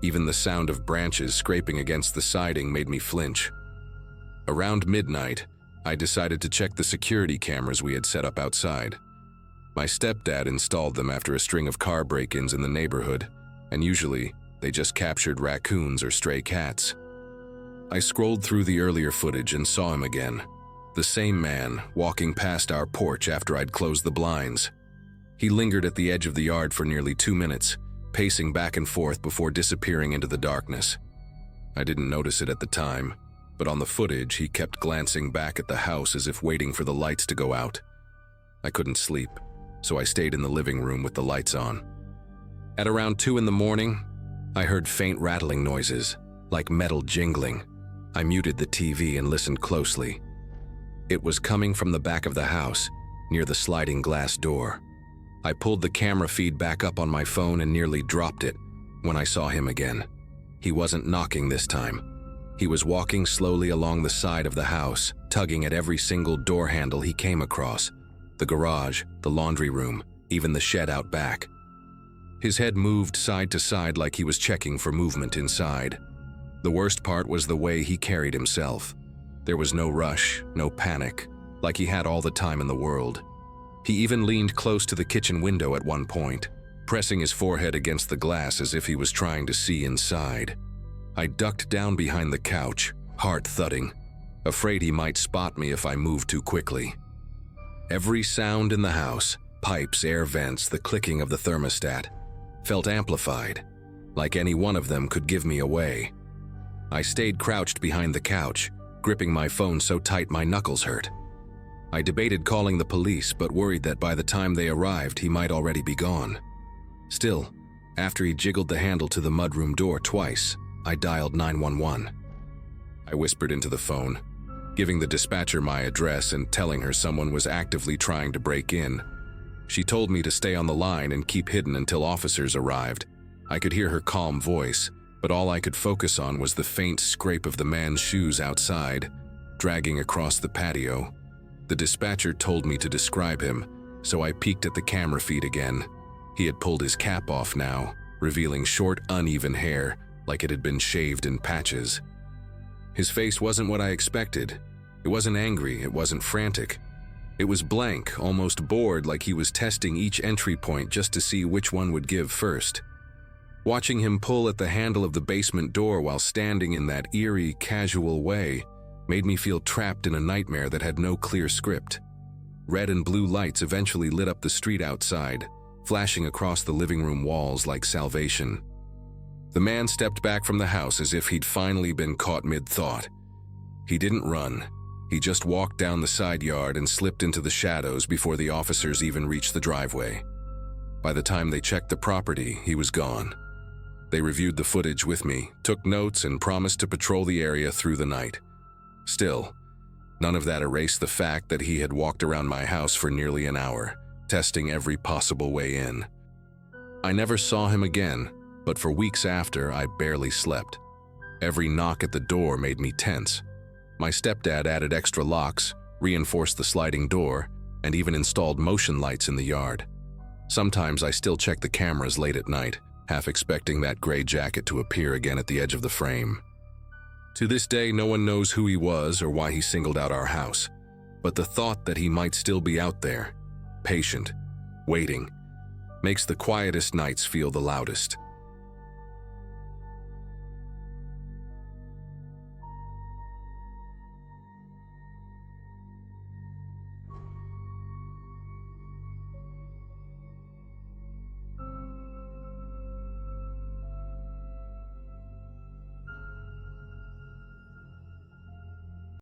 A: Even the sound of branches scraping against the siding made me flinch. Around midnight, I decided to check the security cameras we had set up outside. My stepdad installed them after a string of car break-ins in the neighborhood, and usually they just captured raccoons or stray cats. I scrolled through the earlier footage and saw him again. The same man, walking past our porch after I'd closed the blinds. He lingered at the edge of the yard for nearly 2 minutes, pacing back and forth before disappearing into the darkness. I didn't notice it at the time, but on the footage he kept glancing back at the house as if waiting for the lights to go out. I couldn't sleep, so I stayed in the living room with the lights on. At around 2 in the morning, I heard faint rattling noises, like metal jingling. I muted the TV and listened closely. It was coming from the back of the house, near the sliding glass door. I pulled the camera feed back up on my phone and nearly dropped it when I saw him again. He wasn't knocking this time. He was walking slowly along the side of the house, tugging at every single door handle he came across. The garage, the laundry room, even the shed out back. His head moved side to side like he was checking for movement inside. The worst part was the way he carried himself. There was no rush, no panic, like he had all the time in the world. He even leaned close to the kitchen window at one point, pressing his forehead against the glass as if he was trying to see inside. I ducked down behind the couch, heart thudding, afraid he might spot me if I moved too quickly. Every sound in the house, pipes, air vents, the clicking of the thermostat, felt amplified, like any one of them could give me away. I stayed crouched behind the couch, gripping my phone so tight my knuckles hurt. I debated calling the police, but worried that by the time they arrived, he might already be gone. Still, after he jiggled the handle to the mudroom door twice, I dialed 911. I whispered into the phone, giving the dispatcher my address and telling her someone was actively trying to break in. She told me to stay on the line and keep hidden until officers arrived. I could hear her calm voice, but all I could focus on was the faint scrape of the man's shoes outside, dragging across the patio. The dispatcher told me to describe him, so I peeked at the camera feed again. He had pulled his cap off now, revealing short, uneven hair, like it had been shaved in patches. His face wasn't what I expected. It wasn't angry, it wasn't frantic. It was blank, almost bored, like he was testing each entry point just to see which one would give first. Watching him pull at the handle of the basement door while standing in that eerie, casual way made me feel trapped in a nightmare that had no clear script. Red and blue lights eventually lit up the street outside, flashing across the living room walls like salvation. The man stepped back from the house as if he'd finally been caught mid-thought. He didn't run. He just walked down the side yard and slipped into the shadows before the officers even reached the driveway. By the time they checked the property, he was gone. They reviewed the footage with me, took notes, and promised to patrol the area through the night. Still, none of that erased the fact that he had walked around my house for nearly an hour, testing every possible way in. I never saw him again, but for weeks after, I barely slept. Every knock at the door made me tense. My stepdad added extra locks, reinforced the sliding door, and even installed motion lights in the yard. Sometimes I still check the cameras late at night, half expecting that gray jacket to appear again at the edge of the frame. To this day, no one knows who he was or why he singled out our house, but the thought that he might still be out there, patient, waiting, makes the quietest nights feel the loudest.